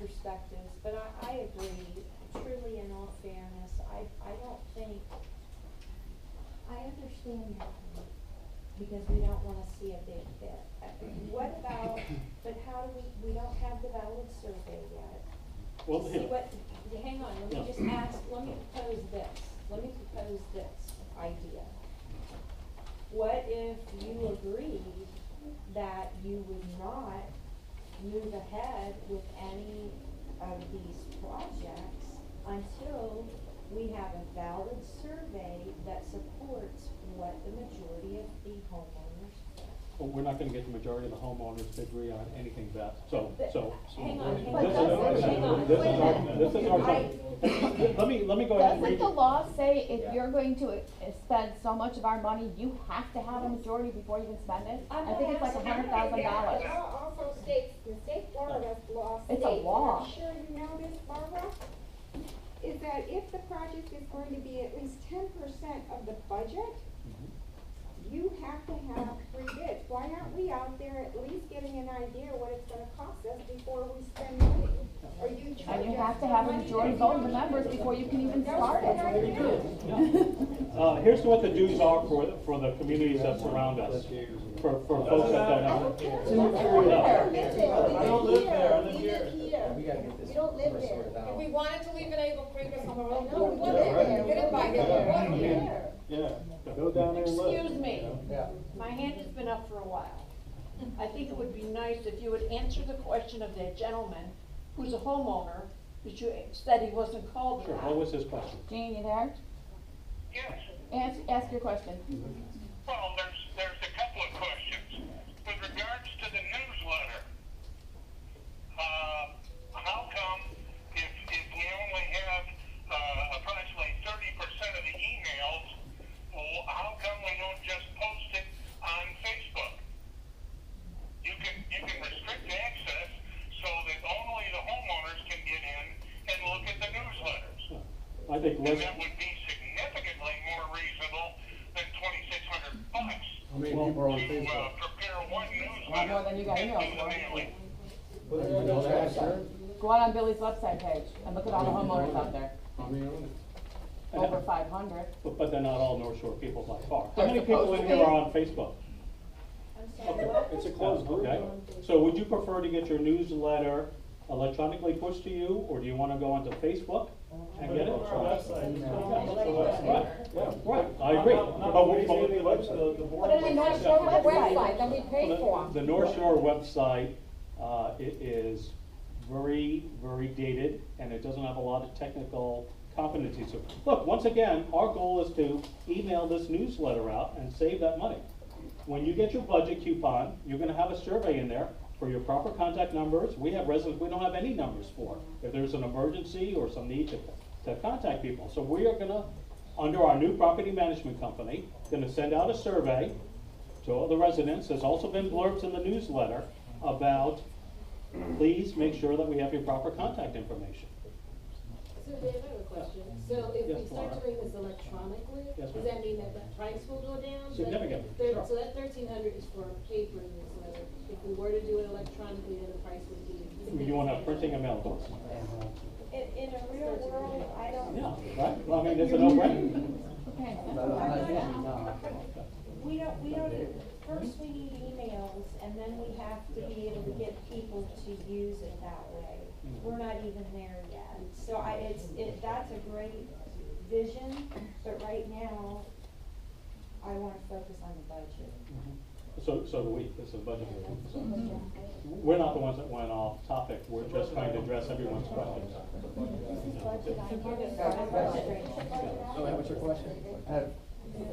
perspectives, but I agree, truly in all fairness, I don't think, I understand because we don't wanna see a big hit. What about, but how do we don't have the valid survey yet. Well, See what, hang on, let me just ask, let me propose this idea. What if you agreed that you would not move ahead with any of these projects until we have a valid survey that supports what the majority of the homeowners think? Well, we're not gonna get the majority of the homeowners to agree on anything, Beth. Hang on. This is our time. Let me go ahead and read. Doesn't the law say if you're going to spend so much of our money, you have to have a majority before you can spend it? I think it's like $100,000. The law also states, the state Florida law states, It's a law. I'm sure you know this, Barbara, is that if the project is going to be at least 10% of the budget, you have to have 3 bids. Why aren't we out there at least getting an idea what it's gonna cost us before we spend money? Or you And you have to have a majority vote of the members before you can even start it. Here's what the dues are for the communities that surround us. For folks that don't know. I don't live there, I live here. We gotta get this. We don't live there. sorted out. If we wanted to leave in Eagle Creek or somewhere else, No, we we would. live there. Get it by here. Yeah, go down there and look. Excuse me, Yeah. my hand has been up for a while. I think it would be nice if you would answer the question of that gentleman who's a homeowner, that you said he wasn't called Sure, that. what was his question? Gene, you there? Yes. Ask your question. Well, there's a couple of questions. With regards to the newsletter, how come if we only have approximately 30% of the emails, well, how come we don't just post it on Facebook? You can restrict access so that only the homeowners can get in and look at the newsletters. I think And that would be significantly more reasonable than $2,600. How many people are on to Facebook? prepare one A lot more newsletter than you got and emails do the for. mailing. Go out on Billy's website page and look at all the homeowners out there. How many on it? Over 500. But they're not all North Shore people by far. How They're many people supposed in to here be. are on Facebook? I'm sorry, what? It's a closed group. Okay, so would you prefer to get your newsletter electronically pushed to you, or do you wanna go onto Facebook and get it? Put it on our website. Right, I agree. But we- the board. Put it in North Shore website that we paid for. The North Shore website, it is very, very dated, and it doesn't have a lot of technical competencies. So, look, once again, our goal is to email this newsletter out and save that money. When you get your budget coupon, you're gonna have a survey in there for your proper contact numbers. We have residents we don't have any numbers for, if there's an emergency or some need to contact people. So we are gonna, under our new property management company, gonna send out a survey to all the residents. There's also been blurbs in the newsletter about, please make sure that we have your proper contact information. So Dave, I have a question. So if Yes, we start Laura. doing this electronically, Yes, does ma'am. that mean that the price will go down? Significantly, sure. So that 1,300 is for a paper newsletter. If we were to do it electronically, then the price would be. You want a printing and mail box? In a real world, I don't. Yeah, right? Well, I mean, it's a no-brainer. We don't, first we need emails, and then we have to be able to get people to use it that way. We're not even there yet. So that's a great vision, but right now, I wanna focus on the budget. So do we, it's a budget meeting. So we're not the ones that went off topic, we're just trying to address everyone's questions. So what's your question? I have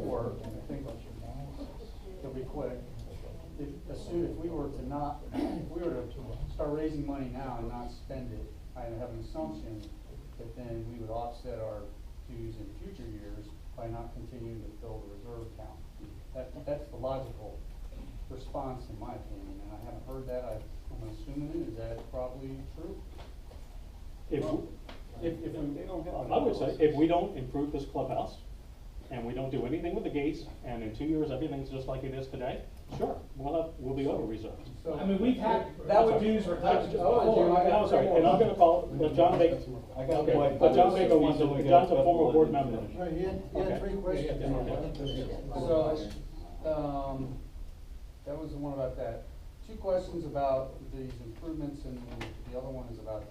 four, I think it'll be quick. If we were to start raising money now and not spend it, I have an assumption that then we would offset our dues in future years by not continuing to fill the reserve account. That's the logical response in my opinion, and I haven't heard that. I'm assuming it. Is that probably true? I would say, if we don't improve this clubhouse, and we don't do anything with the gates, and in 2 years, everything's just like it is today, sure, we'll be over reserved. I mean, we've had, dues reductions Oh, before. I'm sorry, and I'm gonna call, John Baker. I got Okay, one. John Baker wants to, John's a former board member. No, he had three questions. So, that was the one about that. Two questions about these improvements, and the other one is about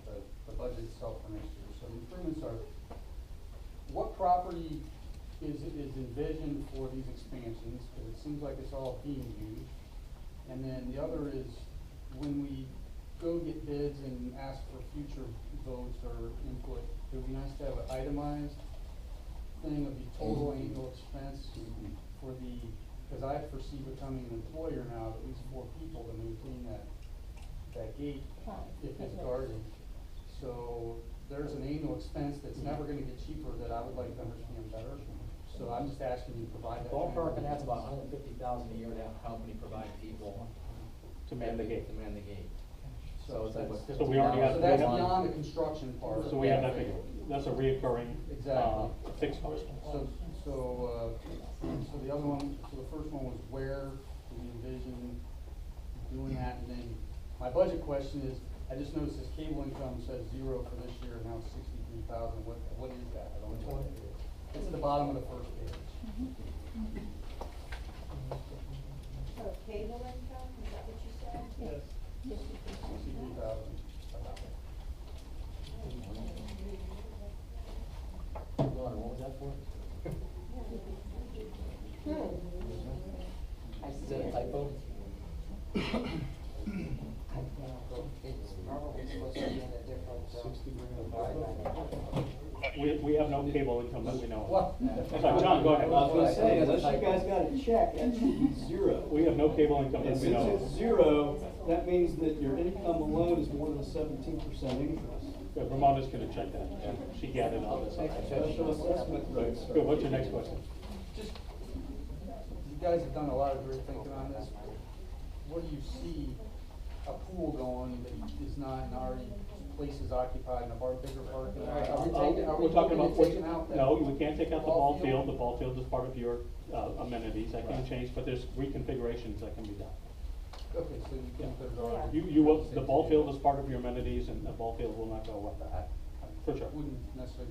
the budget itself for next year. So the improvements are, what property is envisioned for these expansions? Because it seems like it's all being used. And then the other is, when we go get bids and ask for future votes or input, it would be nice to have an itemized thing of the total annual expense for the, because I foresee becoming an employer now of at least 4 people to maintain that gate if it's guarded. So there's an annual expense that's never gonna get cheaper that I would like to understand better. So I'm just asking you to provide that. Ballpark, and that's about $150,000 a year to have a company provide people To man the gate. to man the gate. So that's, So we already have. so that's beyond the construction part. So we have that figure, that's a reoccurring, Exactly. fixed cost. So the other one, so the first one was where do we envision doing that? And then my budget question is, I just noticed this cable income says 0 for this year, now it's 63,000. What is that? I don't know what it is. It's at the bottom of the first page. So cable income, is that what you said? Yes. 63,000. What was that for? Is that a typo? It's probably supposed to be in a different, We have no cable income that we know of. What? Sorry, John, go ahead. I was gonna say, unless you guys got it checked, that should be 0. We have no cable income that And we know since of. it's 0, that means that your income alone is more than a 17% increase. Good, Ramona's gonna check that, she gathered all this. Special assessment rates. Good, what's your next question? Just, you guys have done a lot of great thinking on this. Where do you see a pool going that is not in already places occupied in a bigger parking lot? Are we We're talking about, taking out that? no, we can't take out the ball field. The ball field is part of your amenities, that can change, but there's reconfigurations that can be done. Okay, so you think there's already. You will, the ball field is part of your amenities, and the ball field will not go away. For sure. Wouldn't necessarily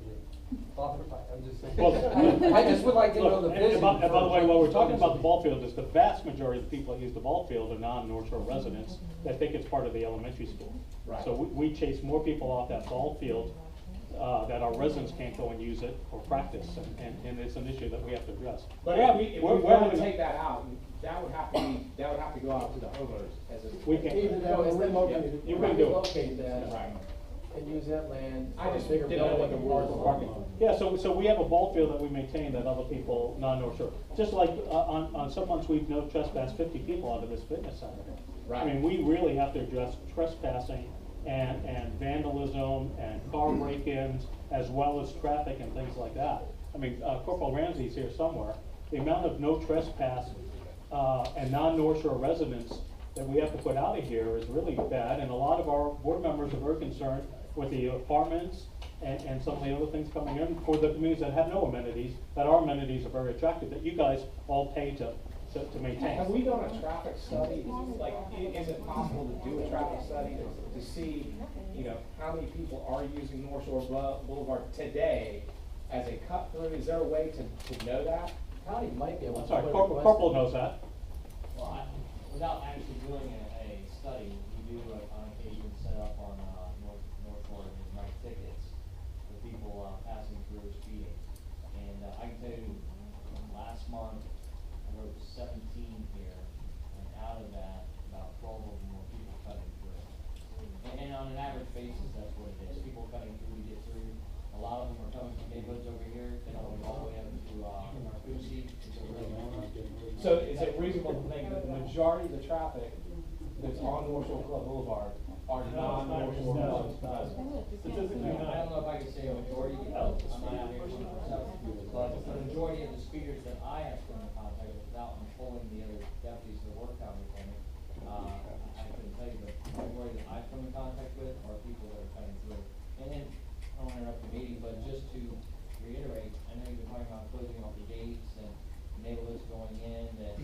be bothered by it, I'm just saying. Well, I just would like to know the look, vision. and by the way, first. while we're talking about the ball field, is the vast majority of the people that use the ball field are non-North Shore residents that think it's part of the elementary school. Right. So we chase more people off that ball field, that our residents can't go and use it or practice, and it's an issue that we have to address. But Yeah, if we we're want to having- take that out, that would have to go out to the homeowners as a. We can't. Either that or relocate it. You can do it. Relocate that. Right. And use that land. I just for a bigger didn't know what the building. rules were. Yeah, so we have a ball field that we maintain that other people, non-North Shore. Just like, on some months, we've no trespass 50 people out of this fitness center. Right. I mean, we really have to address trespassing and vandalism and car break-ins, as well as traffic and things like that. I mean, Corporal Ramsey's here somewhere. The amount of no trespass, and non-North Shore residents that we have to put out of here is really bad, and a lot of our board members are very concerned with the apartments and some of the other things coming in for the communities that have no amenities, that our amenities are very attractive, that you guys all pay to maintain. Have we done a traffic study? Like, is it possible to do a traffic study to see, you know, how many people are using North Shore Boulevard today as a cut through? Is there a way to know that? County might be able to. Sorry, put a Corporal request in. knows that. Well, without actually doing a study, we do on occasion set up on, North Shore and write tickets for people, passing through speeding. And, I can tell you, last month, I wrote 17 here, and out of that, about 12 of them were people cutting through. And on an average basis, that's what it is, people cutting through to get through. A lot of them are coming from neighborhoods over here, they don't go all the way up to, Narcoossee, to Arizona. So is it reasonable to think that the majority of the traffic that's on North Shore Club Boulevard are non-North Shore Club? Statistically, I don't know if I could say a majority, because I'm not out here 24/7, but the majority of the speeders that I have come in contact with, without pulling the other deputies that work out with me, I couldn't tell you, but the majority that I've come in contact with are people that are cutting through. And then, I don't want to interrupt the meeting, but just to reiterate, I know you've been talking about closing off the gates and neighborhoods going in, that,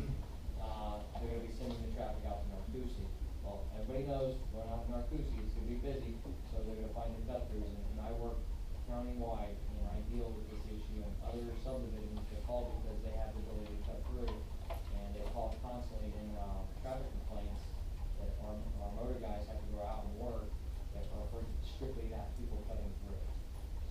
they're gonna be sending the traffic out to Narcoossee. Well, everybody knows, going out to Narcoossee, it's gonna be busy, so they're gonna find the cut throughs, and I work countywide, and I deal with this issue, and other subdivisions, they call because they have the ability to cut through, and they call constantly in, traffic complaints, that our motor guys have to go out and work, that are for strictly that, people cutting through.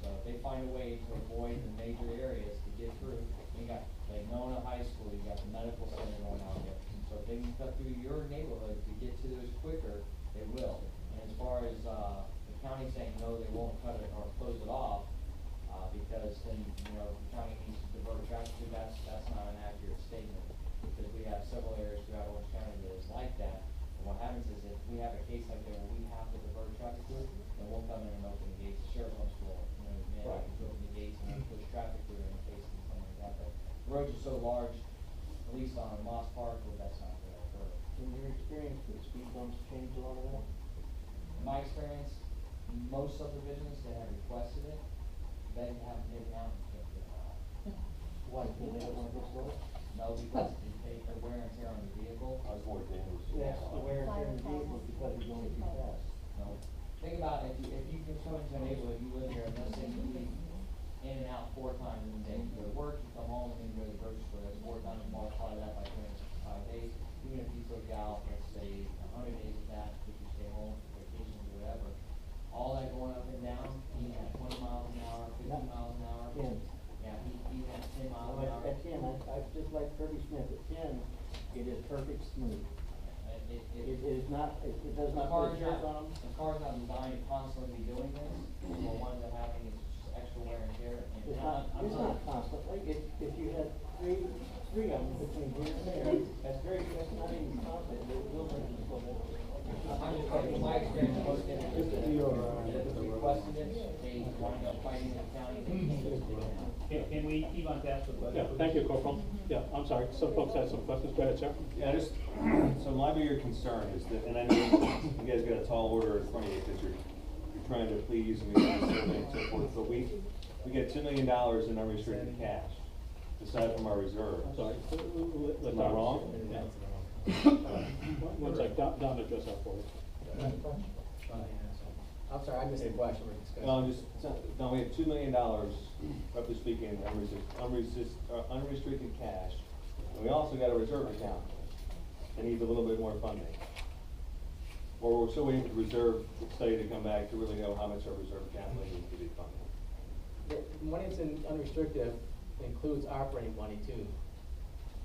So if they find a way to avoid the major areas to get through, you got, like, Nona High School, you got the medical center going out there. And so if they can cut through your neighborhood to get to those quicker, they will. And as far as, the county saying no, they won't cut it or close it off, because then, you know, the county needs to divert traffic to, that's not an accurate statement. Because we have several areas throughout Orange County that is like that. And what happens is if we have a case like that where we have to divert traffic to it, then we'll come in and open the gates, the sheriff wants to roll, you know, man, I can open the gates and then push traffic through in case of something like that. But the roads are so large, at least on Moss Park, well, that's not gonna occur. In your experience, the speed bumps change a lot of that? In my experience, most subdivisions that have requested it, they haven't taken out and kept it out. Why, do they have one of those slow? No, because they are wear and tear on the vehicle. Avoid damage. Yes, the wear and tear in the vehicle because you're going too fast. No. Think about it, if you can come into a neighborhood, you live here, and let's say you leave in and out 4 times in a day, you go to work, you come home, and you go to the grocery store, that's 4 times, multiply that by 365 days. Even if you took out, let's say, 100 days of that, if you stay home, vacations or whatever, all that going up and down, even at 20 miles an hour, 50 miles an hour. Yeah, even at 10 miles an hour. At 10, I just like Kirby Smith, at 10, it is perfect smooth. It is not, it does not put a jerk on them. The car's not designed to constantly be doing this, or ones that having is just extra wear and tear. And It's not constantly, if you had three of them between here and there, that's not even constant, it will make it slow down. I'm just saying, in my experience, most neighborhoods that have requested it, they wind up fighting the county. Can we keep on task with budget? Yeah, thank you, Corporal. Yeah, I'm sorry, some folks had some questions, go ahead, sir. Yeah, just, so my bigger concern is that, and I know you guys got a tall order in front of you because you're trying to please and so forth, but we get $2 million in unrestricted cash, aside from our reserve. I'm sorry. Am I wrong? Yeah. One sec, Don address that for you. I'm sorry, I missed the question we're discussing. No, we have $2 million, roughly speaking, unrestricted cash. And we also got a reserve account that needs a little bit more funding. Or we're still waiting for the reserve study to come back to really know how much our reserve account really needs to be funded. The money that's in unrestricted includes operating money too.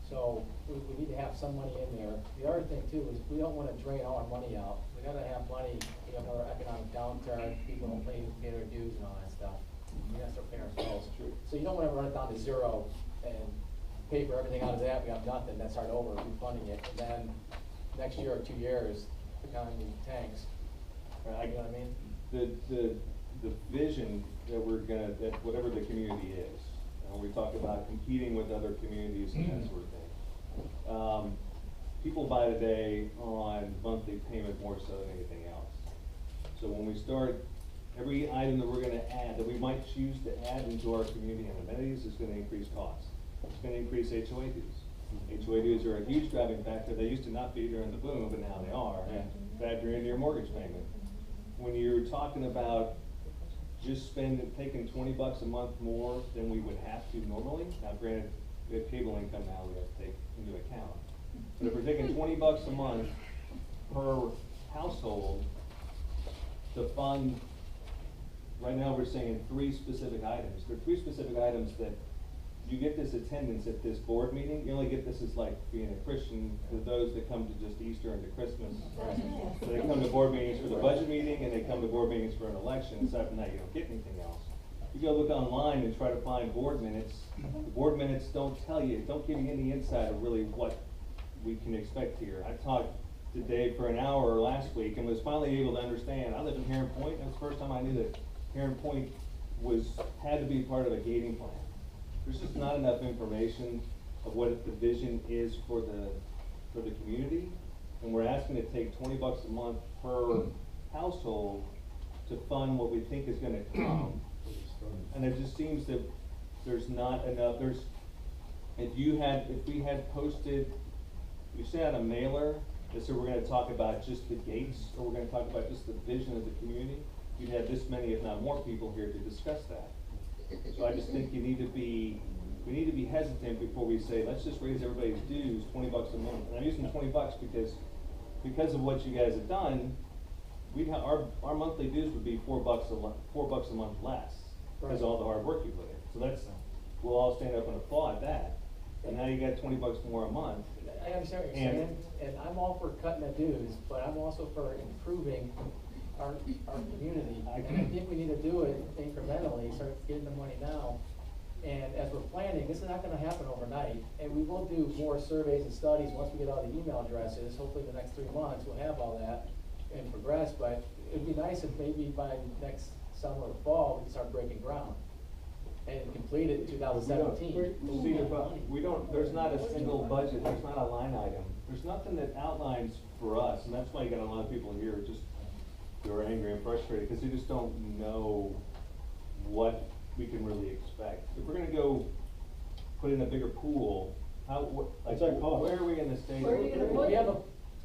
So we need to have some money in there. The other thing too is we don't wanna drain all our money out. We gotta have money, you know, another economic downturn, people don't pay their dues and all that stuff. We gotta start paying our bills. So you don't wanna run it down to zero and pay for everything out of that, we have nothing, then start over refunding it. And then next year or 2 years, the economy tanks. Right, you know what I mean? The vision that that whatever the community is, we talk about competing with other communities and that sort of thing. People buy today on monthly payment more so than anything else. So when we start every item that we're gonna add, that we might choose to add into our community and amenities is gonna increase costs. It's gonna increase HOA dues. HOA dues are a huge driving factor. They used to not be during the boom, but now they are. Factor into your mortgage payment. When you're talking about just taking $20 a month more than we would have to normally, now granted, we have cable income now we have to take into account. But if we're taking $20 a month per household to fund, right now we're saying 3 specific items. There are 3 specific items that you get this attendance at this board meeting. You only get this as like being a Christian to those that come to just Easter and to Christmas. So they come to board meetings for the budget meeting and they come to board meetings for an election. Aside from that, you don't get anything else. You go look online and try to find board minutes. The board minutes don't tell you, don't give you any insight of really what we can expect here. I talked to Dave for an hour last week and was finally able to understand. I live in Heron Point, and it's the first time I knew that Heron Point had to be part of a gating plan. There's just not enough information of what the vision is for the community, and we're asking to take $20 a month per household to fund what we think is gonna come. And it just seems that there's not enough, if we had posted, we sent out a mailer that said we're gonna talk about just the gates, or we're gonna talk about just the vision of the community, you'd have this many, if not more people here to discuss that. So I just think we need to be hesitant before we say, let's just raise everybody's dues $20 a month. And I'm using $20 because of what you guys have done, our monthly dues would be $4 a month less, because of all the hard work you put in. So we'll all stand up and applaud that. And now you got $20 more a month. I understand what you're saying, and I'm all for cutting the dues, but I'm also for improving our community. And I think we need to do it incrementally, start getting the money now. And as we're planning, this is not gonna happen overnight, and we will do more surveys and studies once we get all the email addresses. Hopefully the next 3 months, we'll have all that and progress, but it'd be nice if maybe by next summer or fall, we can start breaking ground and complete it in 2017. There's not a single budget, there's not a line item. There's nothing that outlines for us, and that's why you got a lot of people here who are angry and frustrated, because they just don't know what we can really expect. If we're gonna go put in a bigger pool, where are we in the state? Where are you gonna put it?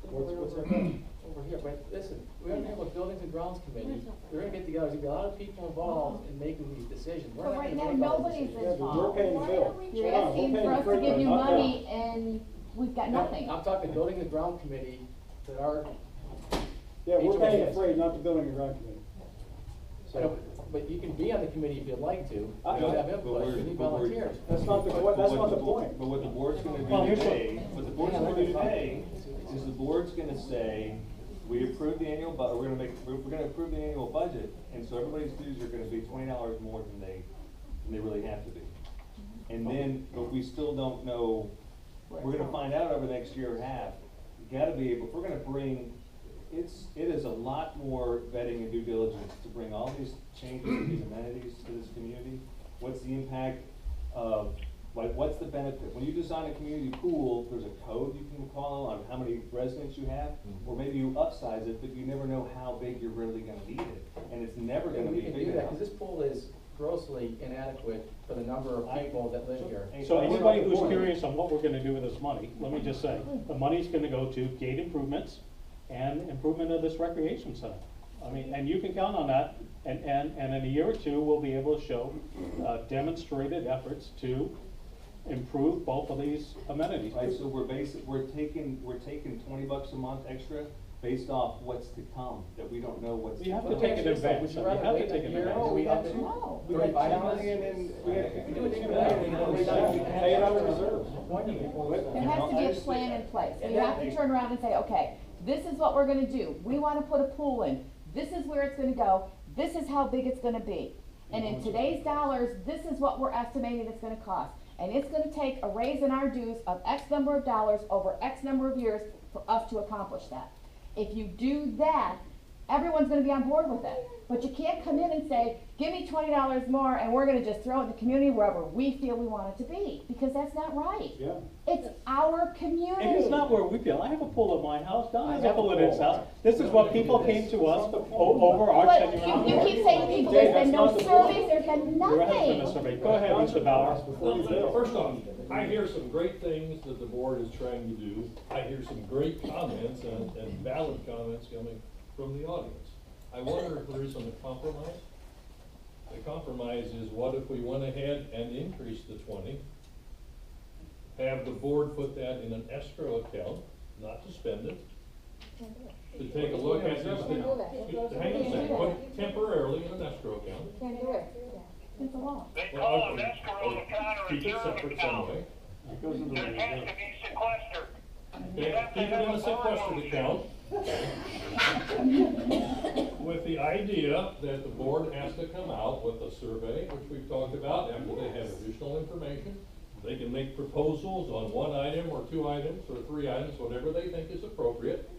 What's our budget? Over here, but listen, we're gonna have a buildings and grounds committee. We're gonna get together, there's gonna be a lot of people involved in making these decisions. But right now, nobody's involved. We're paying the bill. You're asking for us to give you money and we've got nothing. I'm talking building and ground committee that are. Yeah, we're paying it free, not the building and ground committee. So, but you can be on the committee if you'd like to. You don't have input, you need volunteers. That's not the point. But what the board's gonna do today, is the board's gonna say, we approve the annual we're gonna approve the annual budget, and so everybody's dues are gonna be $20 more than they really have to be. And then, but we still don't know, we're gonna find out over the next year and a half. You gotta be able, if we're gonna bring, it is a lot more vetting and due diligence to bring all these changes and these amenities to this community. What's the impact of, what's the benefit? When you design a community pool, there's a code you can call on how many residents you have, or maybe you upsize it, but you never know how big you're really gonna need it. And it's never gonna be big enough. We can do that, because this pool is grossly inadequate for the number of people that live here. So anybody who's curious on what we're gonna do with this money, let me just say, the money's gonna go to gate improvements and improvement of this recreation center. I mean, and you can count on that, and in a year or two, we'll be able to show demonstrated efforts to improve both of these amenities. Right, so we're taking $20 a month extra based off what's to come, that we don't know what's. You have to take it in advance. You have to take it in advance. We got $2 million and we got pay it out of reserves. There has to be a plan in place. So you have to turn around and say, okay, this is what we're gonna do. We wanna put a pool in. This is where it's gonna go. This is how big it's gonna be. And in today's dollars, this is what we're estimating it's gonna cost. And it's gonna take a raise in our dues of X number of dollars over X number of years for us to accomplish that. If you do that, everyone's gonna be on board with it. But you can't come in and say, give me $20 more and we're gonna just throw it in the community wherever we feel we want it to be, because that's not right. Yeah. It's our community. And it's not where we feel. I have a pool at my house, Don has I a have a pool at his pool. house. This is what people came to us over our But tenure. you keep saying to people, there's been no surveys, there's been There has been a nothing. survey. Go ahead, Mr. Bauer. First off, I hear some great things that the board is trying to do. I hear some great comments and valid comments coming from the audience. I wonder if there isn't a compromise? The compromise is, what if we went ahead and increased the 20? Have the board put that in an escrow account, not to spend it. To take a look at this, hang on a second, put it temporarily in an escrow account. Can't do it. It's a law. They call an escrow account or Keep it reserve separate some account. way. There has to be sequestered. Okay, keep it in a sequestered account. With the idea that the board has to come out with a survey, which we've talked about, after they have additional information. They can make proposals on 1 item or 2 items or 3 items, whatever they think is appropriate.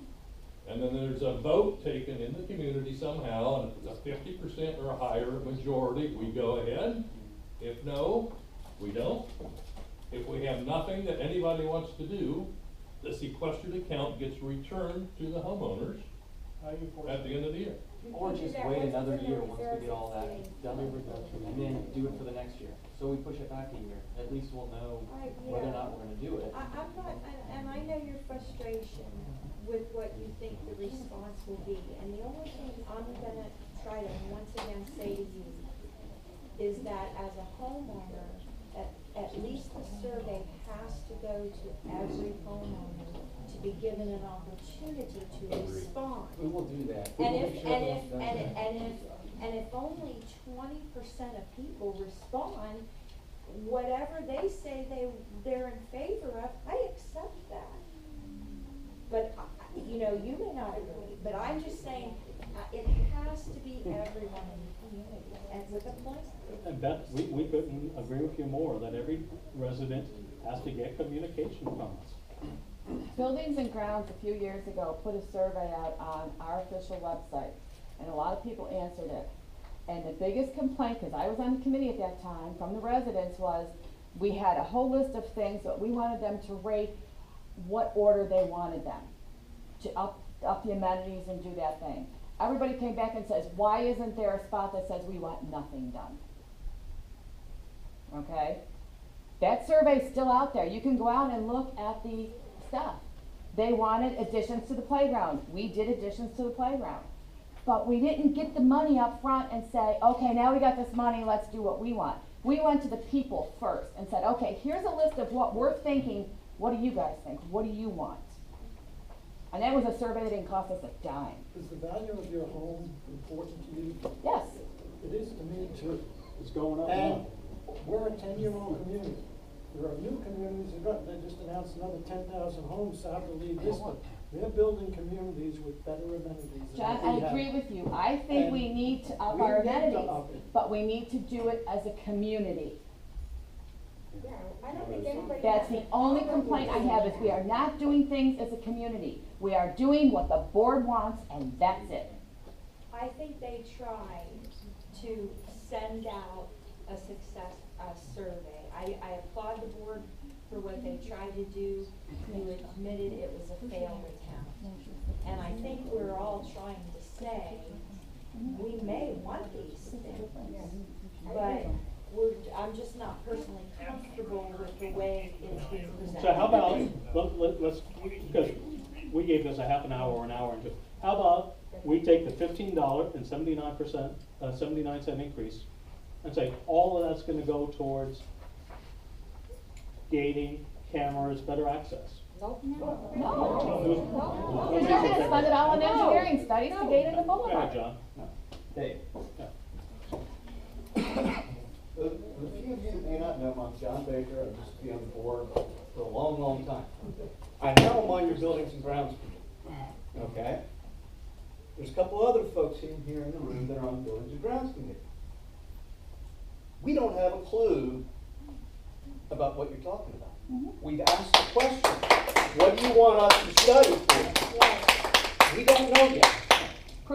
And then there's a vote taken in the community somehow, and if it's a 50% or a higher majority, we go ahead. If no, we don't. If we have nothing that anybody wants to do, the sequestered account gets returned to the homeowners at the end of the year. Or just wait another year once we get all that done, and then do it for the next year. So we push it back a year. At least we'll know whether or not we're gonna do it. I'm not, and I know your frustration with what you think the response will be, and the only thing I'm gonna try to once again say to you is that as a homeowner, at least the survey has to go to every homeowner to be given an opportunity to respond. We will do that. And We'll if, make sure and that's if, done. and if only 20% of people respond, whatever they say they're in favor of, I accept that. But, you know, you may not agree, but I'm just saying, it has to be everyone in the community, and with a point. And Beth, we couldn't agree with you more, that every resident has to get communication from us. Buildings and Grounds a few years ago put a survey out on our official website, and a lot of people answered it. And the biggest complaint, because I was on the committee at that time, from the residents was, we had a whole list of things, but we wanted them to rate what order they wanted them, to up the amenities and do that thing. Everybody came back and says, why isn't there a spot that says we want nothing done? Okay? That survey's still out there. You can go out and look at the stuff. They wanted additions to the playground. We did additions to the playground. But we didn't get the money up front and say, okay, now we got this money, let's do what we want. We went to the people first and said, okay, here's a list of what we're thinking. What do you guys think? What do you want? And that was a survey that didn't cost us a dime. Is the value of your home important to you? Yes. It is to me too. It's going up And now. we're a 10-year-old community. There are new communities, they just announced another 10,000 homes south of Lee Vista. They're building communities with better amenities than John, we I have. agree with you. I think And we need to up we our need to amenities, up it. but we need to do it as a community. Yeah, I don't think anybody. That's the only complaint I have, is we are not doing things as a community. We are doing what the board wants, and that's it. I think they tried to send out a survey. I applaud the board for what they tried to do. You admitted it was a failed attempt. And I think we're all trying to say, we may want these things, but I'm just not personally comfortable with the way it's being presented. So how about, let's, because we gave this a half an hour or an hour into, how about we take the $15 and 79% increase and say all of that's gonna go towards gating, cameras, better access? No. No. Because you're gonna spend it all on engineering studies to gate in the Go ahead, boulevard. John. Dave. A few of you may not know, I'm John Baker. I've just been on the board for a long, long time. I now am on your Buildings and Grounds Committee. Okay? There's a couple other folks in here in the room that are on the Buildings and Grounds Committee. We don't have a clue about what you're talking about. We've asked the question, what do you want us to study for? We don't know yet.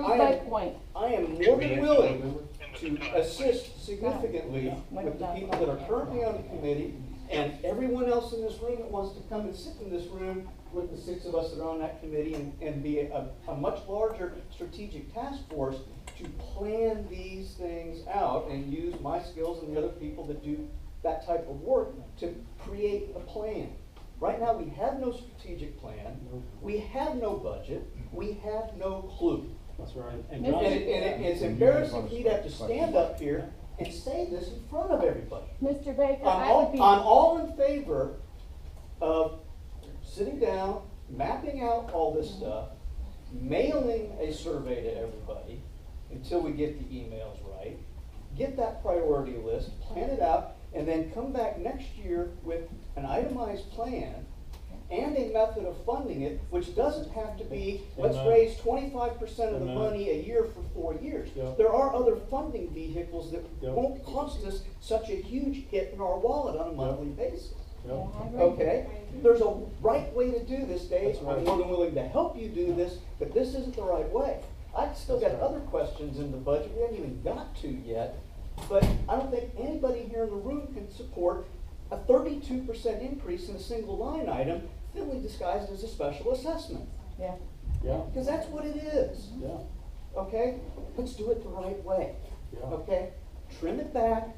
Prove thy point. I am more than willing to assist significantly with the people that are currently on the committee and everyone else in this room that wants to come and sit in this room with the 6 of us that are on that committee and be a much larger strategic task force to plan these things out and use my skills and the other people that do that type of work to create a plan. Right now, we have no strategic plan, we have no budget, we have no clue. That's right. And it's embarrassing for me to have to stand up here and say this in front of everybody. Mr. Baker, I'm all in favor of sitting down, mapping out all this stuff, mailing a survey to everybody until we get the emails right, get that priority list, plan it out, and then come back next year with an itemized plan and a method of funding it, which doesn't have to be, let's raise 25% of the money a year for 4 years. There are other funding vehicles that won't cost us such a huge hit in our wallet on a monthly basis. Okay? There's a right way to do this, Dave. I'm more than willing to help you do this, but this isn't the right way. I've still got other questions in the budget we haven't even got to yet, but I don't think anybody here in the room can support a 32% increase in a single line item thinly disguised as a special assessment. Yeah. Because that's what it is. Yeah. Okay? Let's do it the right way. Yeah. Okay? Trim it back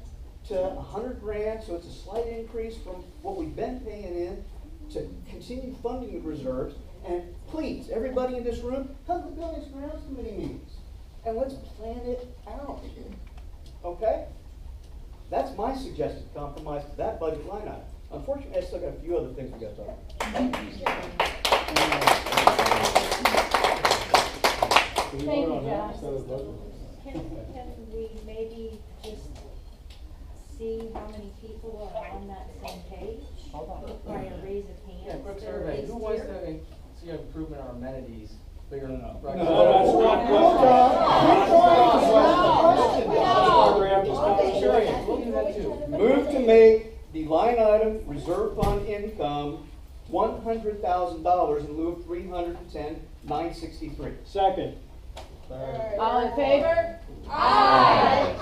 to 100 grand, so it's a slight increase from what we've been paying in to continue funding the reserves. And please, everybody in this room, come to the Buildings and Grounds Committee meetings and let's plan it out. Okay? That's my suggested compromise to that budget line item. Unfortunately, I still got a few other things we got to talk about. Thank you, Josh. Can we maybe just see how many people are on that same page? Hold on. By a raise of hands? Yeah, quick that are survey. at Who least wants here? to see improvement on amenities? Bigger than Move to make the line item reserve fund income $100,000 in lieu of $310,963. Second. All in favor? Aye.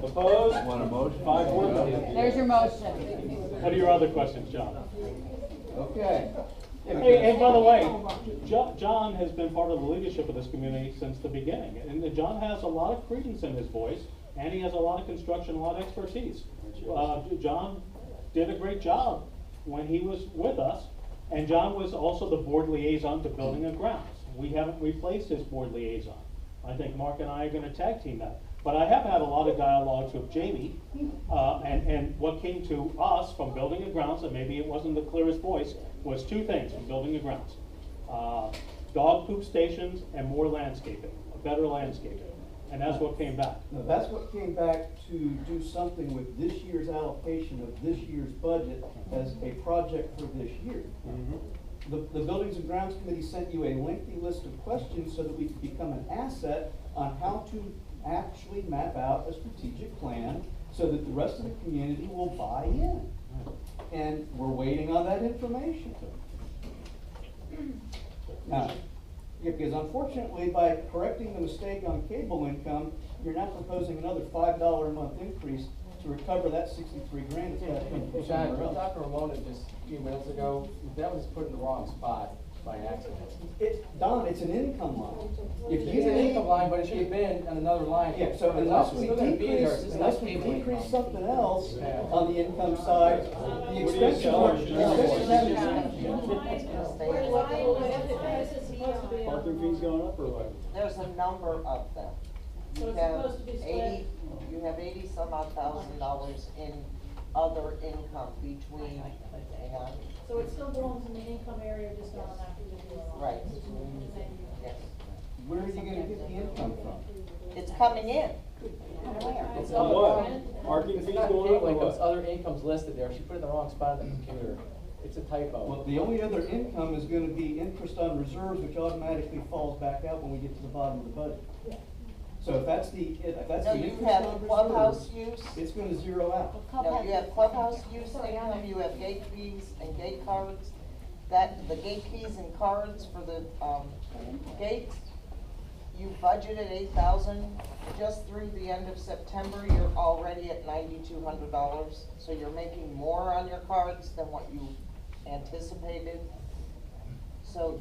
Opposed? Want a motion? 5-4. There's your motion. What are your other questions, John? Okay. Hey, and by the way, John has been part of the leadership of this community since the beginning. And John has a lot of credence in his voice, and he has a lot of construction, a lot of expertise. John did a great job when he was with us, and John was also the board liaison to Building and Grounds. We haven't replaced his board liaison. I think Mark and I are going to tag team that. But I have had a lot of dialogues with Jamie, and what came to us from Building and Grounds, and maybe it wasn't the clearest voice, was 2 things from Building and Grounds. Dog poop stations and more landscaping, better landscaping. And that's what came back. No, that's what came back to do something with this year's allocation of this year's budget as a project for this year. The Buildings and Grounds Committee sent you a lengthy list of questions so that we could become an asset on how to actually map out a strategic plan so that the rest of the community will buy in. And we're waiting on that information. Now, because unfortunately, by correcting the mistake on cable income, you're now proposing another $5 a month increase to recover that 63 grand that's got to come from John, somewhere we else. talked to Ramona just a few minutes ago. That was put in the wrong spot by accident. Don, it's an income line. If It's you an need- income line, but it should have been on another line. Yeah, so unless we decrease, something else on the income side, the expenses are. Parking fees going up or what? There's a number of them. So You it's have supposed to be split? 80, you have $80-some odd $1,000 in other income between, hang on, So it still belongs in the income area, just not after the deal. right, yes. Where are you gonna get the income from? It's coming in. It's On what? Parking It's fees not going up cable or income, what? it's other incomes listed there. She put it in the wrong spot on the computer. It's a typo. Well, the only other income is gonna be interest on reserves, which automatically falls back out when we get to the bottom of the budget. So if that's the No, you interest have on clubhouse reserves, use. it's gonna zero out. No, you have clubhouse use income, you have gate fees and gate cards. The gate fees and cards for the gates, you budgeted 8,000, just through the end of September, you're already at $9,200. So you're making more on your cards than what you anticipated. So.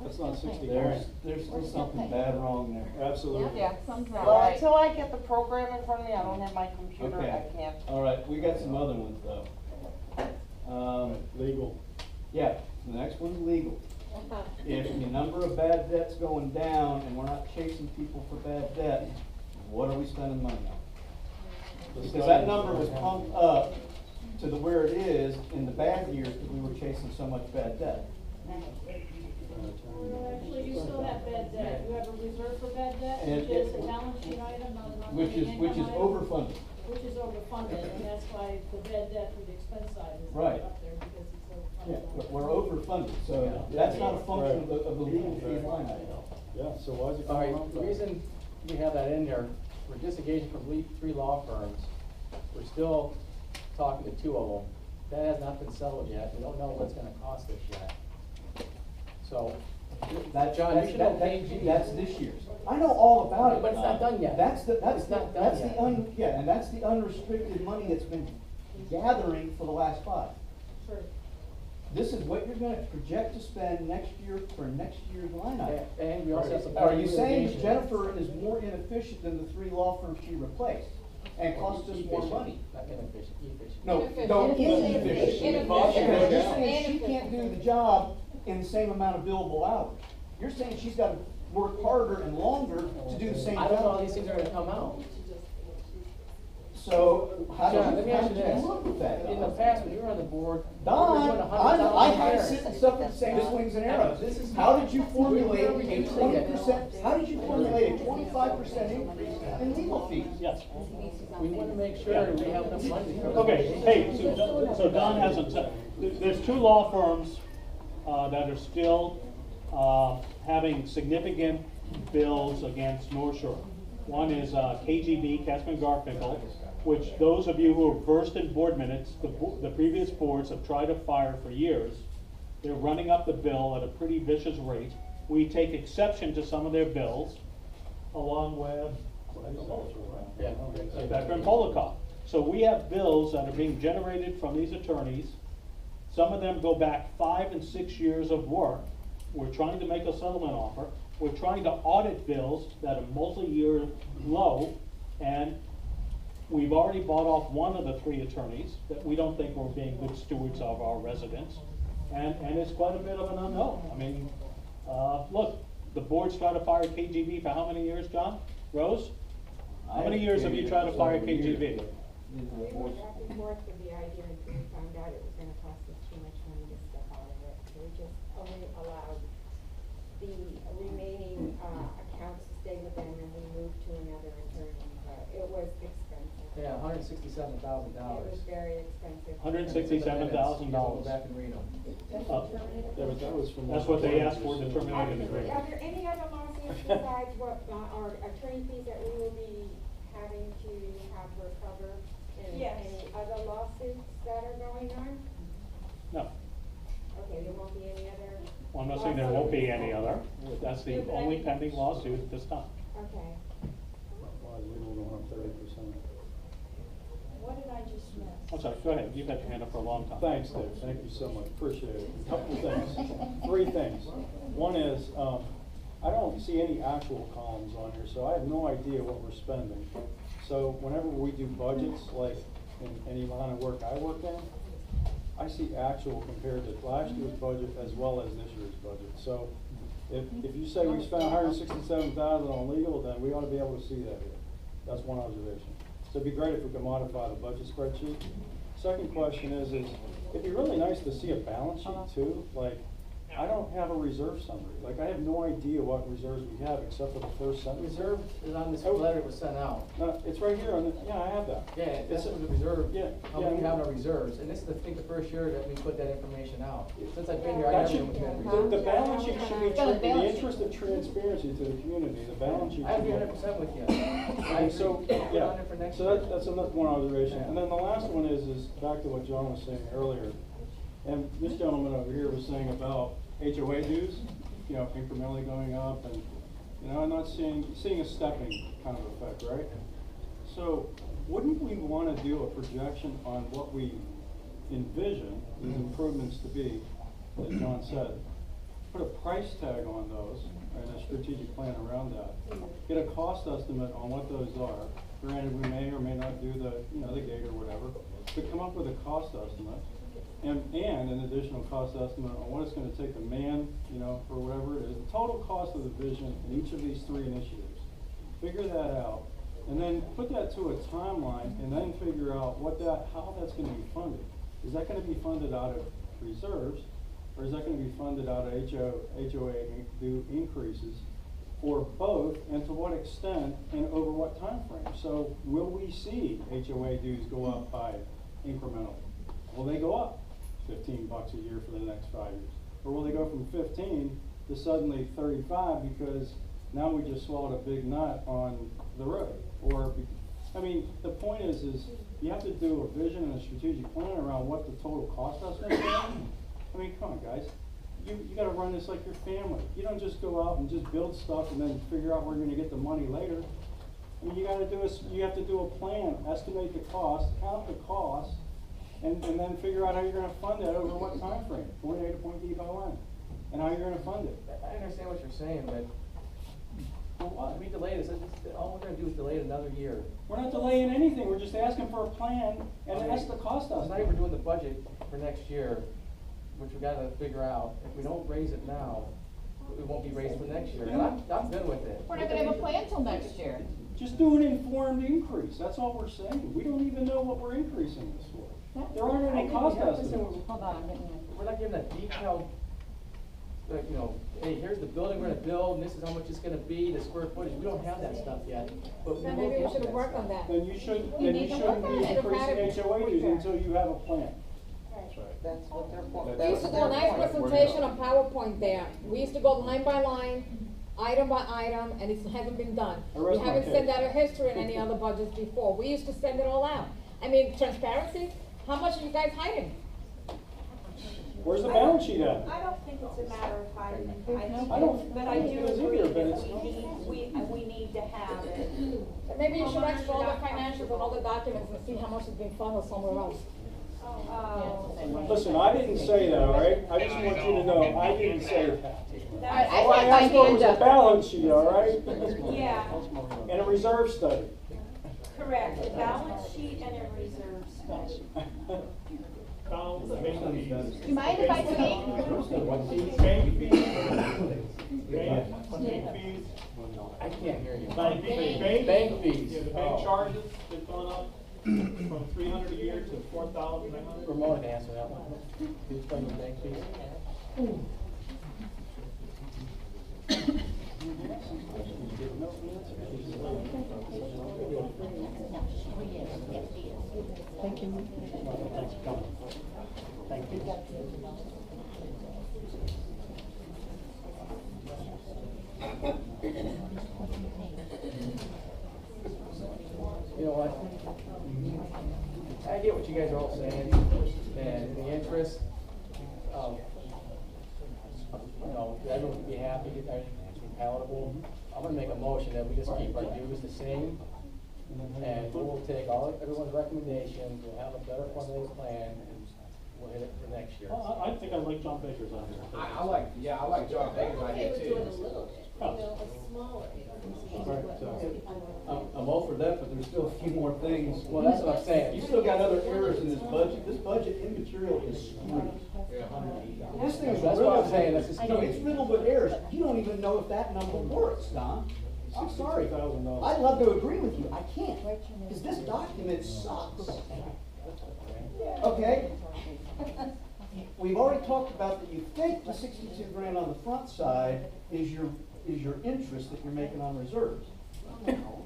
That's not 60 There's still something bad wrong there. Absolutely. Yeah, something's not Well, right. until I get the program in front of me, I don't have my computer, Okay. I can't. All right, we got some other ones though. Legal. Yeah, the next one's legal. If the number of bad debts going down and we're not chasing people for bad debt, what are we spending money on? Because that number was pumped up to the where it is in the bad years because we were chasing so much bad debt. Well, actually, you still have bad debt. You have a reserve for bad debt, And which is a balance sheet item, not an Which is income item, overfunded. Which is overfunded, and that's why the bad debt for the expense side is Right. up there, because it's Yeah, overfunded. we're overfunded, so that's not a function of the legal fee line item. Yeah, so why is it All coming right, up? the reason we have that in there, we're disengaging from three law firms. We're still talking to two of them. That has not been settled yet. We don't know what's gonna cost us yet. So, That's, John, you should have KG. that's this year's. I know all about it. But it's not done yet. That's the, It's not done yet. yeah, and that's the unrestricted money that's been gathering for the last 5. Sure. This is what you're gonna project to spend next year for next year's line item. And we also have some. Are you saying that litigation. Jennifer is more inefficient than the 3 law firms she replaced and costs us more Efficient, money? Not inefficient, efficient. No, Inefficient. don't, Inefficient. inefficient. Inefficient. Because you're saying Inefficient. she can't do the job in the same amount of billable hours. You're saying she's gotta work harder and longer to do the same job. I don't know how these things are gonna come out. So, how do John, let me you, how ask do you you this. look at that? In the past, when you were on the board. Don, we were doing I had to $100,000 sit and suffer the same swings and arrows. This is- How did you formulate a We- 20%, how did you formulate a 25% increase in legal fees? Yes. We want to make sure we have enough money. to cover Okay, the- hey, so Don hasn't said, there's 2 law firms, that are still, having significant bills against North Shore. One is, KGB, Casper Garfinkel, which those of you who are versed in board minutes, the previous boards have tried to fire for years. They're running up the bill at a pretty vicious rate. We take exception to some of their bills, along with, Yeah. Becker and Polikoff. So we have bills that are being generated from these attorneys. Some of them go back 5 and 6 years of work. We're trying to make a settlement offer. We're trying to audit bills that are multi-year low, and we've already bought off one of the 3 attorneys that we don't think were being good stewards of our residents. And it's quite a bit of an unknown. I mean, look, the board's tried to fire KGB for how many years, John? Rose? How many years have you tried to fire KGB? We were back and forth with the idea until we found out it was gonna cost us too much money to step out of it. So we just only allowed the remaining, accounts to stay with them, and we moved to another attorney, but it was expensive. Yeah, $167,000. It was very expensive. $167,000. Go back and read them. Yeah, but that was from. That's what they asked for to terminate Are an agreement. there any other lawsuits besides what, our attorney fees that we will be having to have her cover? And Yes. any other lawsuits that are going on? No. Okay, there won't be any other? Well, I'm not saying there won't be any other. That's the only pending lawsuit at this time. Okay. Why is legal going up 30%? What did I just miss? I'm sorry, go ahead. You've had your hand up for a long time. Thanks, Dave, thank you so much, appreciate it. Couple things, 3 things. One is, I don't see any actual columns on here, so I have no idea what we're spending. So whenever we do budgets, like in any line of work I work in, I see actual compared to last year's budget as well as this year's budget. So if you say we spent $167,000 on legal, then we ought to be able to see that here. That's one observation. So it'd be great if we could modify the budget spreadsheet. Second question is it'd be really nice to see a balance sheet too. Like, I don't have a reserve summary. Like, I have no idea what reserves we have except for the first sentence. Reserve is on this letter that was sent out. It's right here on the, yeah, I have that. Yeah, that's what the reserve, Yeah, how yeah. many have our reserves, and this is, I think, the first year that we put that information out. Since I've been here, That I should, never looked at the reserves. balance sheet should be, Got a in the balance interest of transparency to the community, the balance sheet I should agree be. 100% with you. And so, Put it yeah, on there for next so year. that's another one observation. Yeah. And then the last one is back to what John was saying earlier. And this gentleman over here was saying about HOA dues, incrementally going up, and You know, I'm not seeing a stepping kind of effect, right? So wouldn't we want to do a projection on what we envision these improvements to be, as John said? Put a price tag on those, and a strategic plan around that. Get a cost estimate on what those are. Granted, we may or may not do the, you know, the gate or whatever, but come up with a cost estimate and an additional cost estimate on what it's going to take to man, you know, or whatever it is, the total cost of the vision in each of these three initiatives. Figure that out, and then put that to a timeline, and then figure out how that's going to be funded. Is that going to be funded out of reserves, or is that going to be funded out of HOA due increases, or both, and to what extent, and over what time frame? So will we see HOA dues go up by incrementally? Will they go up $15 a year for the next 5 years? Or will they go from 15 to suddenly 35 because now we just swallowed a big nut on the road? I mean, the point is you have to do a vision and a strategic plan around what the total cost estimate is. I mean, come on, guys. You got to run this like your family. You don't just go out and just build stuff and then figure out where you're going to get the money later. I mean, you have to do a plan, estimate the cost, count the cost, and then figure out how you're going to fund that over what time frame, point A to point B by when, and how you're going to fund it. I understand what you're saying, but For what? we delay this, all we're gonna do is delay it another year. We're not delaying anything. We're just asking for a plan, and that's the cost It's not estimate. even doing the budget for next year, which we gotta figure out. If we don't raise it now, it won't be raised for next year. And I'm good with it. We're not gonna have a plan till next year. Just do an informed increase. That's all we're saying. We don't even know what we're increasing this for. There aren't any cost estimates. Hold on, I'm getting there. We're not giving a detailed, you know, hey, here's the building we're gonna build, and this is how much it's gonna be, the square footage. We don't have that stuff yet. But Then maybe we should work on that. Then you shouldn't We need to work be on it. increasing HOA dues until you have a plan. That's what they're for. We used to do a nice presentation on PowerPoint there. We used to go line by line, item by item, and it hasn't been done. I We rest my haven't case. sent out a history in any other budgets before. We used to send it all out. I mean, transparency, how much are you guys hiding? Where's the balance sheet at? I don't think it's a matter of hiding. I don't But I do think it is agree either, that but it's we need to have it. Maybe you should extra all the financials and all the documents and see how much is being funneled somewhere else. Listen, I didn't say that, all right? I just want you to know, I didn't say that. Alright, All I I asked can't for find was my a hand up. balance sheet, all right? Yeah, And a reserve study. correct, a balance sheet and a reserve study. Do you mind if I speak? Bank fees. I can't hear you. Bank fees. Yeah, the bank charges, they've gone up from 300 a year to 4,900. Ramon can answer that one. Can you explain the bank fees? Thank you. Thanks for coming. Thank you. You know what? I get what you guys are all saying, and the interest of, you know, everyone can be happy, everything's palatable. I'm gonna make a motion that we just keep our dues the same, and we'll take everyone's recommendations, we'll have a better funding plan, and we'll hit it for next year. I think I like John Baker's idea. I like John Baker's idea too. smaller. I'm all for that, but there's still a few more things. Well, that's what I'm saying. You still got other errors in this budget. This budget immaterial is screwed. This thing is That's what I'm riddled. saying, that's just I know, key. it's riddled with errors. You don't even know if that number works, Don. I'm sorry. I'd love to agree with you. I can't, because this document sucks. Okay? We've already talked about that you think the 62 grand on the front side is your interest that you're making on reserves.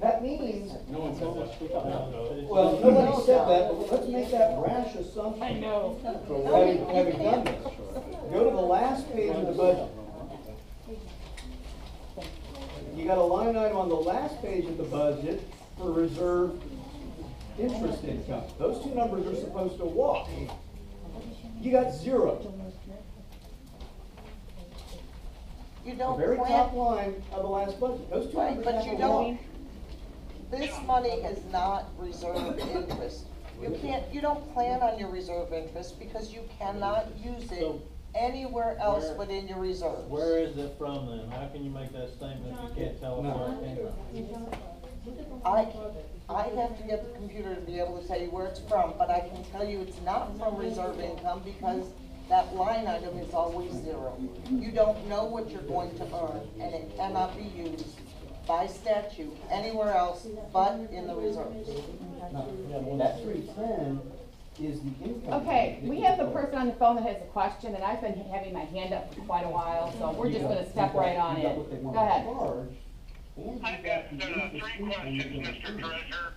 That means, No one said that. well, nobody said that, but let's make that rash assumption. I know. Having done this, go to the last page of the budget. You got a line item on the last page of the budget for reserve interest income. Those two numbers are supposed to walk. You got zero. you The don't very plan. top line of the last budget, those two Right, numbers but have you to don't, line. this money is not reserve interest. You don't plan on your reserve interest because you cannot use it So, anywhere else where- but in your reserves. Where is it from then? How can you make that statement if you can't tell us where it came from? I have to get the computer to be able to tell you where it's from, but I can tell you it's not from reserve income because that line item is always zero. You don't know what you're going to earn, and it cannot be used by statute anywhere else but in the reserves. That 310 is the income. Okay, we have the person on the phone that has a question, and I've been having my hand up for quite a while, so we're just gonna step right on in. Go ahead. I've got 3 questions, Mr. Treasurer.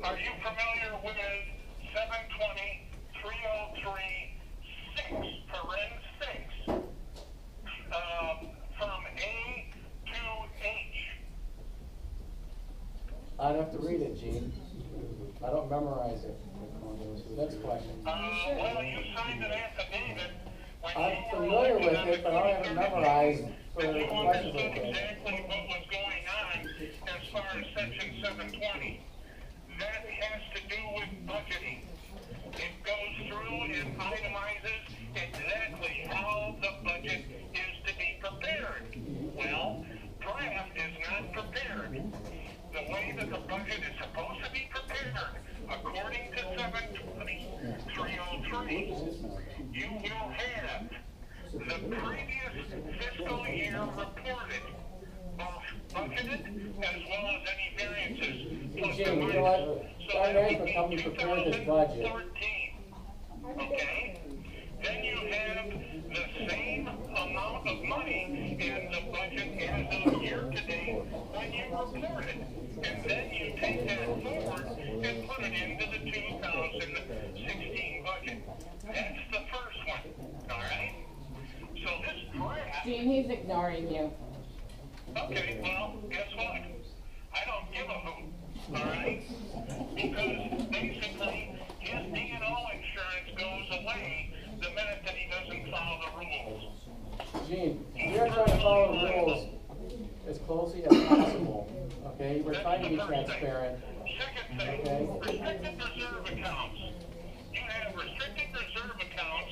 Are you familiar with 720-303-6, paren 6, from A to H? I'd have to read it, Gene. I don't memorize it. Next question. Well, you signed an affidavit when I'm you were familiar elected with on it, but I don't have it memorized for and the you questions. understood Okay. exactly what was going on as far as section 720. That has to do with budgeting. It goes through and itemizes exactly how the budget is to be prepared. Well, draft is not prepared. The way that the budget is supposed to be prepared, according to 720-303, you will have the previous fiscal year reported, both budgeted as well as any variances. Plus Jim, or you know what? minus. So Our that would management be company prepared this budget. 2013. Okay? Then you have the same amount of money in the budget as of year to date when you report it. And then you take that forward and put it into the 2016 budget. That's the first one, all right? So this draft... Gene, he's ignoring you. Okay, well, guess what? I don't give a hoot, all right? Because basically, his D&O insurance goes away the minute that he doesn't follow the rules. Gene, we are trying to follow the rules as closely as possible, okay? We're trying to be transparent. Second thing, Okay. restricted reserve accounts. You have restricted reserve accounts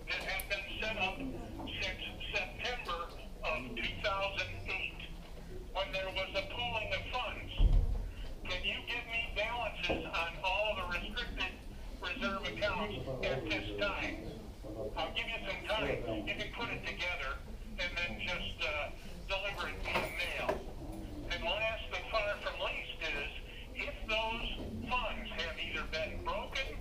that have been set up since September of 2008, when there was a pooling of funds. Can you give me balances on all the restricted reserve accounts at this time? I'll give you some time. You can put it together and then just deliver it via mail. And last but far from least is, if those funds have either been broken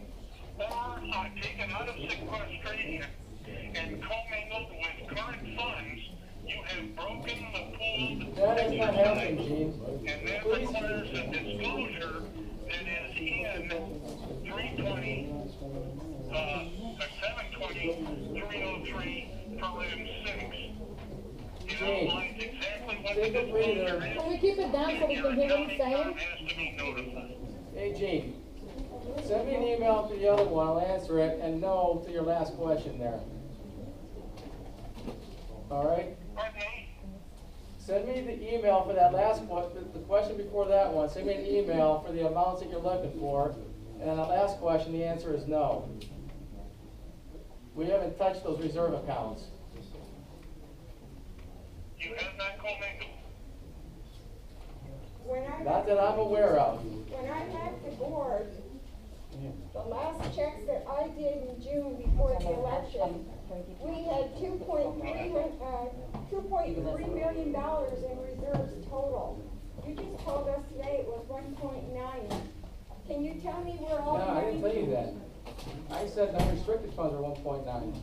or taken out of sequestration and commingled with current funds, you have broken the pooled That is not happening, exercise. Gene. And that requires a disclosure that is in 320, 720-303 paren 6. It outlines exactly what the Take a breather. disclosure is. Can we keep it down so we can hear what he's saying? Has to be notified. Hey, Gene, send me an email to the other one, I'll answer it, and no to your last question there. All right? Pardon me? Send me the email for that last one, the question before that one, send me an email for the amounts that you're looking for, and on the last question, the answer is no. We haven't touched those reserve accounts. You have not commingled. Not that I'm aware of. When I left the board, the last checks that I did in June before the election, we had $2.3 million in reserves total. You just told us today it was 1.9. Can you tell me where all No, the I money? didn't tell you that. I said unrestricted funds are 1.9.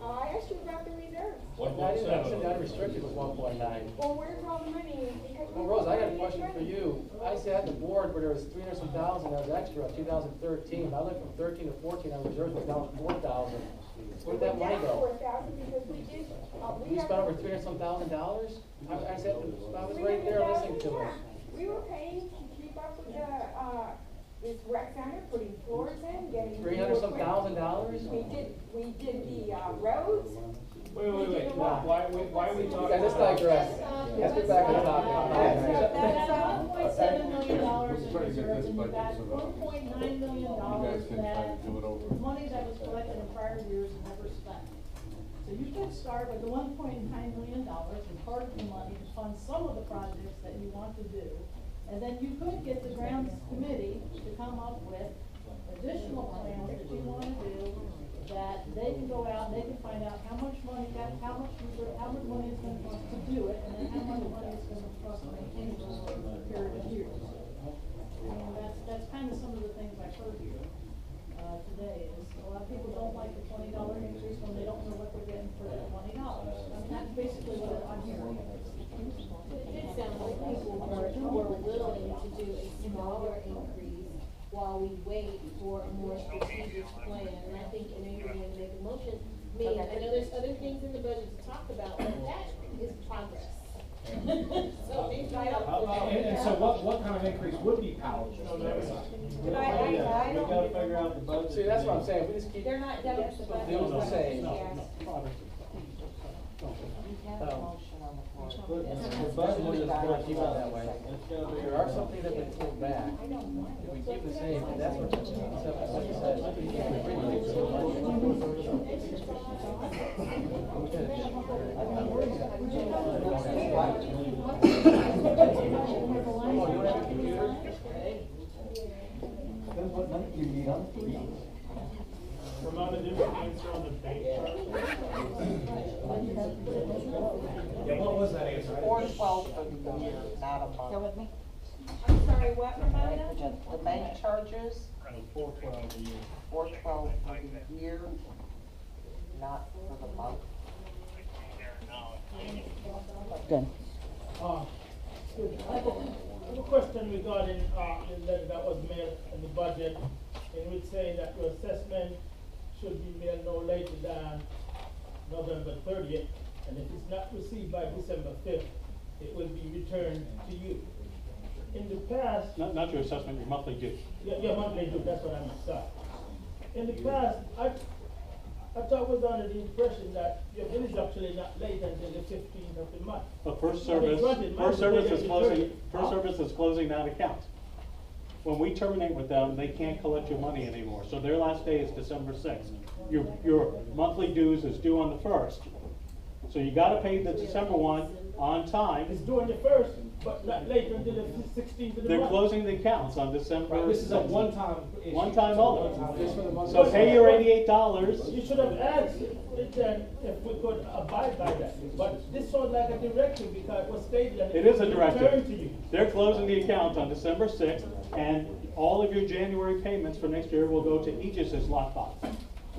I asked you about the reserves. I said unrestricted was 1.9. Well, where's all the money? Because Well, Rose, I got a question for you. I sat at the board where there was 300 some thousand that was extra in 2013. I looked from 13 to 14, our reserves was down to 4,000. Where'd that money go? 4,000 because we did, We spent over 300 some $1,000? I said, I was right there listening to it. We were paying to keep up with this rec center, putting floors in, getting. new $300 some equipment. $1,000? We did the roads. Wait, why are we talking? Yeah, let's digress. Let's get back to the topic. That's $1.7 million in reserves, and you've got $1.9 million that money that was collected in prior years and never spent. So you could start with the $1.9 million and part of the money to fund some of the projects that you want to do. And then you could get the grounds committee to come up with additional plans that you want to do, that they can go out and they can find out how much money money is going to cost to do it, and then how much money it's going to cost to maintain it over a period of years. And that's kind of some of the things I've heard here today. Is a lot of people don't like the $20 increase when they don't know what they're getting for that $20. I mean, that's basically what I'm hearing. It sounds like people were willing to do a smaller increase while we wait for a more strategic plan. And I think enabling to make a motion, I know there's other things in the budget to talk about, but that is progress. So maybe And so what kind of increase would be palatable? We gotta figure out the budget. See, that's what I'm saying, we just keep. They're not done with the budget. Doing the same. The budget is gonna keep it that way. There are some things that have been pulled back. If we keep the same, and that's what the budget says. Ramona, did you answer on the bank chart? Yeah, what was that answer? 412 for the year, not a month. Still with me? I'm sorry, what, Ramona? The bank charges, 412 a year. 412 for the year, not for the month. Good. I have a question regarding, the letter that was mailed in the budget, in which saying that your assessment should be mailed no later than November 30th, and if it's not received by December 5th, it will be returned to you. In the past, Not your assessment, your monthly due. your monthly due, that's what I meant, sorry. In the past, I thought was under the impression that your bill is actually not late until the 15th of the month. But first I mean, service, granted, first mine was service is dated closing, 30th. first service is closing that account. When we terminate with them, they can't collect your money anymore, so their last day is December 6th. Your monthly dues is due on the 1st. So you gotta pay the December one on time. It's due on the 1st, but not later until the 16th of the month. They're closing the accounts on December. Right, this is a 6th. one-time issue. One-time only. Just for the month. So pay your $88. You should have asked it then if we could abide by that. But this sounds like a directive because it was stated that It is a will be returned to directive. you. They're closing the account on December 6th, and all of your January payments for next year will go to Aegis's lockbox.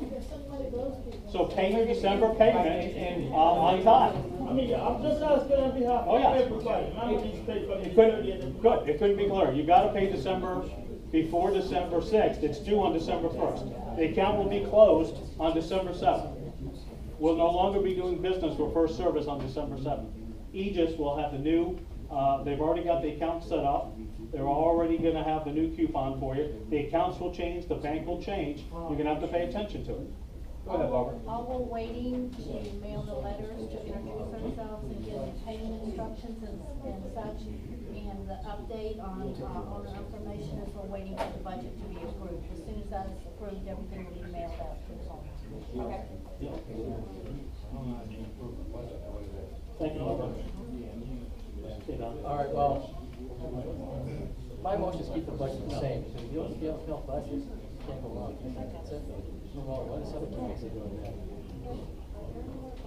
If somebody goes to- So pay your December payment on time. I mean, I'm just asking on behalf Oh, of yeah. everybody. My money's paid from the It 30th. couldn't, good, it couldn't be clearer. You gotta pay December before December 6th. It's due on December 1st. The account will be closed on December 7th. We'll no longer be doing business for first service on December 7th. Aegis will have the new, they've already got the account set up. They're already gonna have the new coupon for you. The accounts will change, the bank will change. You're gonna have to pay attention to it. Go ahead, Barbara. While we're waiting to mail the letters to introduce ourselves and give the payment instructions and such, and the update on owner information as we're waiting for the budget to be approved. As soon as that's approved, everything will be mailed out to the home. Okay. Thank you, Barbara. Okay, Don. All right, well, my motion is keep the budget the same. If you don't feel budget, you can't go wrong. That's it. Move on. Let us have a chance of doing that.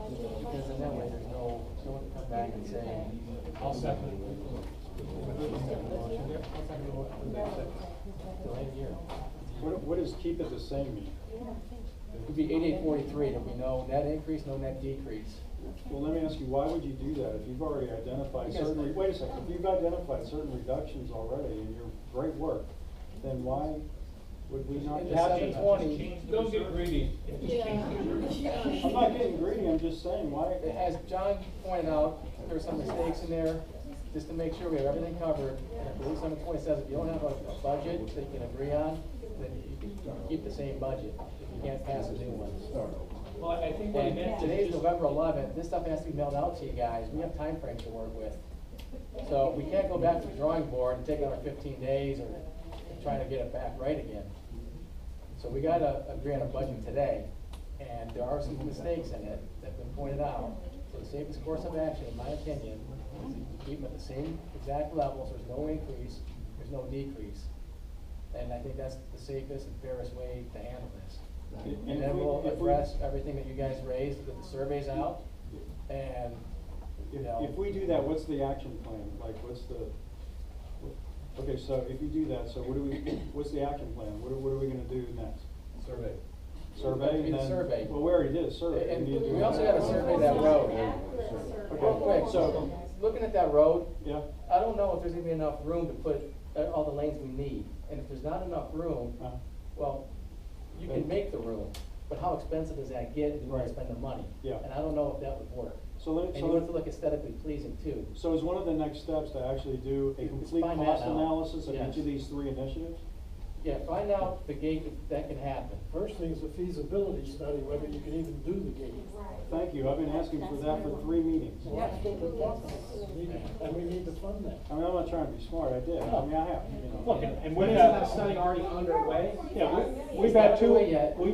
Because in that way, there's no one to come back and say, I'll second it. What does keep it the same mean? It would be 8843, there'll be no net increase, no net decrease. Well, let me ask you, why would you do that if you've already identified Because- certain, wait a second, if you've identified certain reductions already in your great work, then why would we not In just the do that? 720. Don't get greedy. I'm not getting greedy, I'm just saying, why? As John pointed out, there's some mistakes in there, just to make sure we have everything covered. And if Rule 720 says if you don't have a budget that you can agree on, then you can keep the same budget. If you can't pass a new one. Well, I think what he meant, today's November 11th, this stuff has to be mailed out to you guys, we have time frames to work with. So we can't go back to the drawing board and take another 15 days or trying to get it back right again. So we gotta agree on a budget today, and there are some mistakes in it that have been pointed out. So the safest course of action, in my opinion, is to keep them at the same exact levels, there's no increase, there's no decrease. And I think that's the safest and fairest way to handle this. And then we'll address everything that you guys raised, get the surveys out, and, you know. If we do that, what's the action plan? Like, what's the, okay, so if you do that, so what's the action plan? What are we gonna do next? Survey. Survey, and then, survey. well, we already did a survey. And we also gotta survey that road. Real quick, so, looking at that road, yeah, I don't know if there's gonna be enough room to put all the lanes we need. And if there's not enough room, well, you can make the room, but how expensive does that get if you wanna spend the money? Yeah. And I don't know if that would work. And you want it to look aesthetically pleasing too. So is one of the next steps to actually do a complete find that cost out. analysis of Yes. each of these 3 initiatives? Yeah, find out the gate that can happen. First thing is a feasibility study, whether you can even do the gate. Thank you, I've been asking for that for 3 meetings. And we need to fund that. I mean, I'm not trying to be smart, I did, I mean, I have, you know. Look, and But we've isn't had, that study already underway? yeah, we've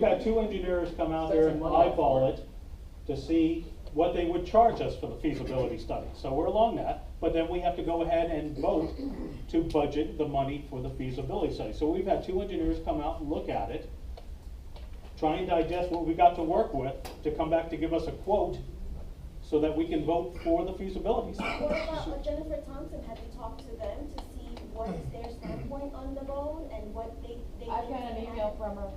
had two engineers come out there and eyeball it to see what they would charge us for the feasibility study. So we're along that, but then we have to go ahead and vote to budget the money for the feasibility study. So we've had 2 engineers come out and look at it, try and digest what we got to work with, to come back to give us a quote so that we can vote for the feasibility study. What about Jennifer Thompson? Have you talked to them to see what is their standpoint on the road and what they I've got an email from her.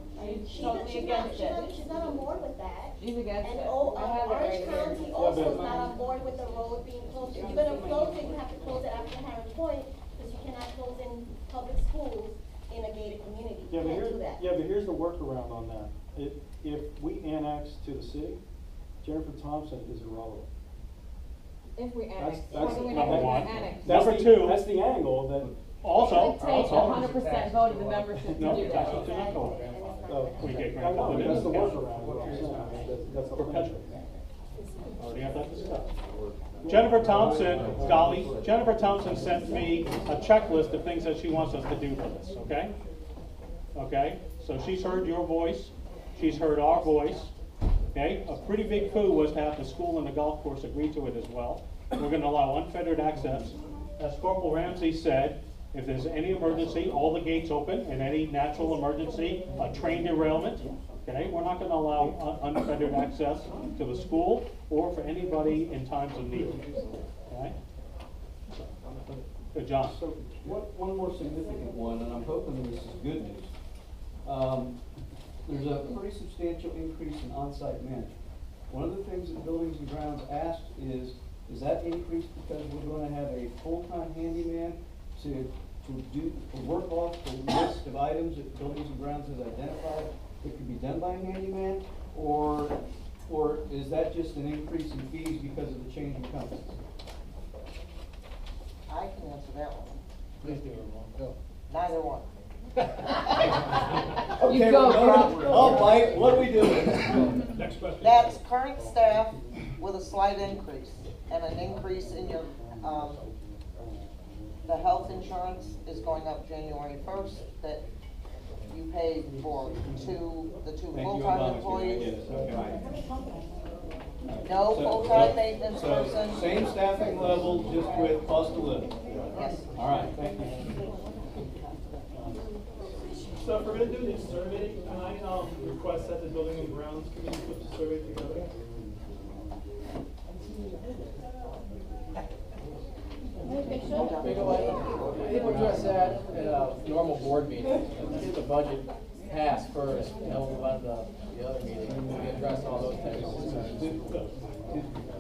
She's totally she's against it. she's not on board with that. She's against and it. And I have it right Orange here. County also is not on board with the road being closed. If you're gonna close it, you have to close it after Harris Point, because you cannot close in public schools in a gated community. You can't do that. Yeah, but here's the workaround on that. If we annex to the city, Jennifer Thompson is irrelevant. If we annex, That's how do we number know we're one. gonna annex? Number 2. That's the angle that. Also, It takes 100% vote of the membership to no, do that's that. what they're not going. We get I know, grandfathered in. that's the workaround, is what I'm saying. That's the Perpetual. Already have that discussed. Jennifer Thompson, golly, Jennifer Thompson sent me a checklist of things that she wants us to do for this, okay? Okay, so she's heard your voice, she's heard our voice, okay? A pretty big coup was to have the school and the golf course agree to it as well. We're gonna allow unfettered access. As Corporal Ramsey said, if there's any emergency, all the gates open, and any natural emergency, a train derailment, okay? We're not gonna allow unfettered access to the school or for anybody in times of need, okay? Good, John. So, one more significant one, and I'm hoping this is good news. There's a pretty substantial increase in on-site management. One of the things that Buildings and Grounds asked is that increase because we're gonna have a full-time handyman to work off the list of items that Buildings and Grounds has identified that could be done by a handyman? Or is that just an increase in fees because of the change in companies? I can answer that one. Please do, Ramon, go. Neither one. Okay, I'll bite, what are we doing? Next question. That's current staff with a slight increase, and an increase in your, the health insurance is going up January 1st, that you paid for the two full-time employees. No full-time maintenance person. Same staffing level, just with cost of living. Yes. All right, thank you. So if we're gonna do this survey, can I, request that the Building and Grounds Committee put the survey together? You know what, I think we'll address that in a normal board meeting, let's get the budget passed first, and then we'll move on to the other meeting, and we address all those types of concerns.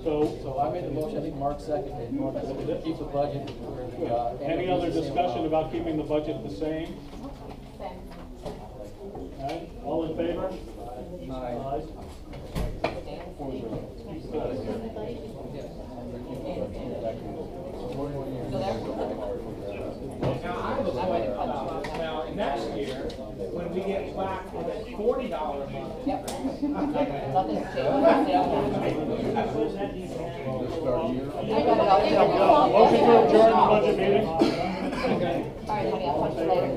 So I made the motion, I think Mark seconded, to keep the budget where the, any other discussion about keeping the budget the same? Okay, all in favor? Aye. Now, I have a point about, now, next year, when we get back to that $40 a month, Nothing's changed. Motion to adjourn the budget meeting. All right, honey, I'll talk to you later.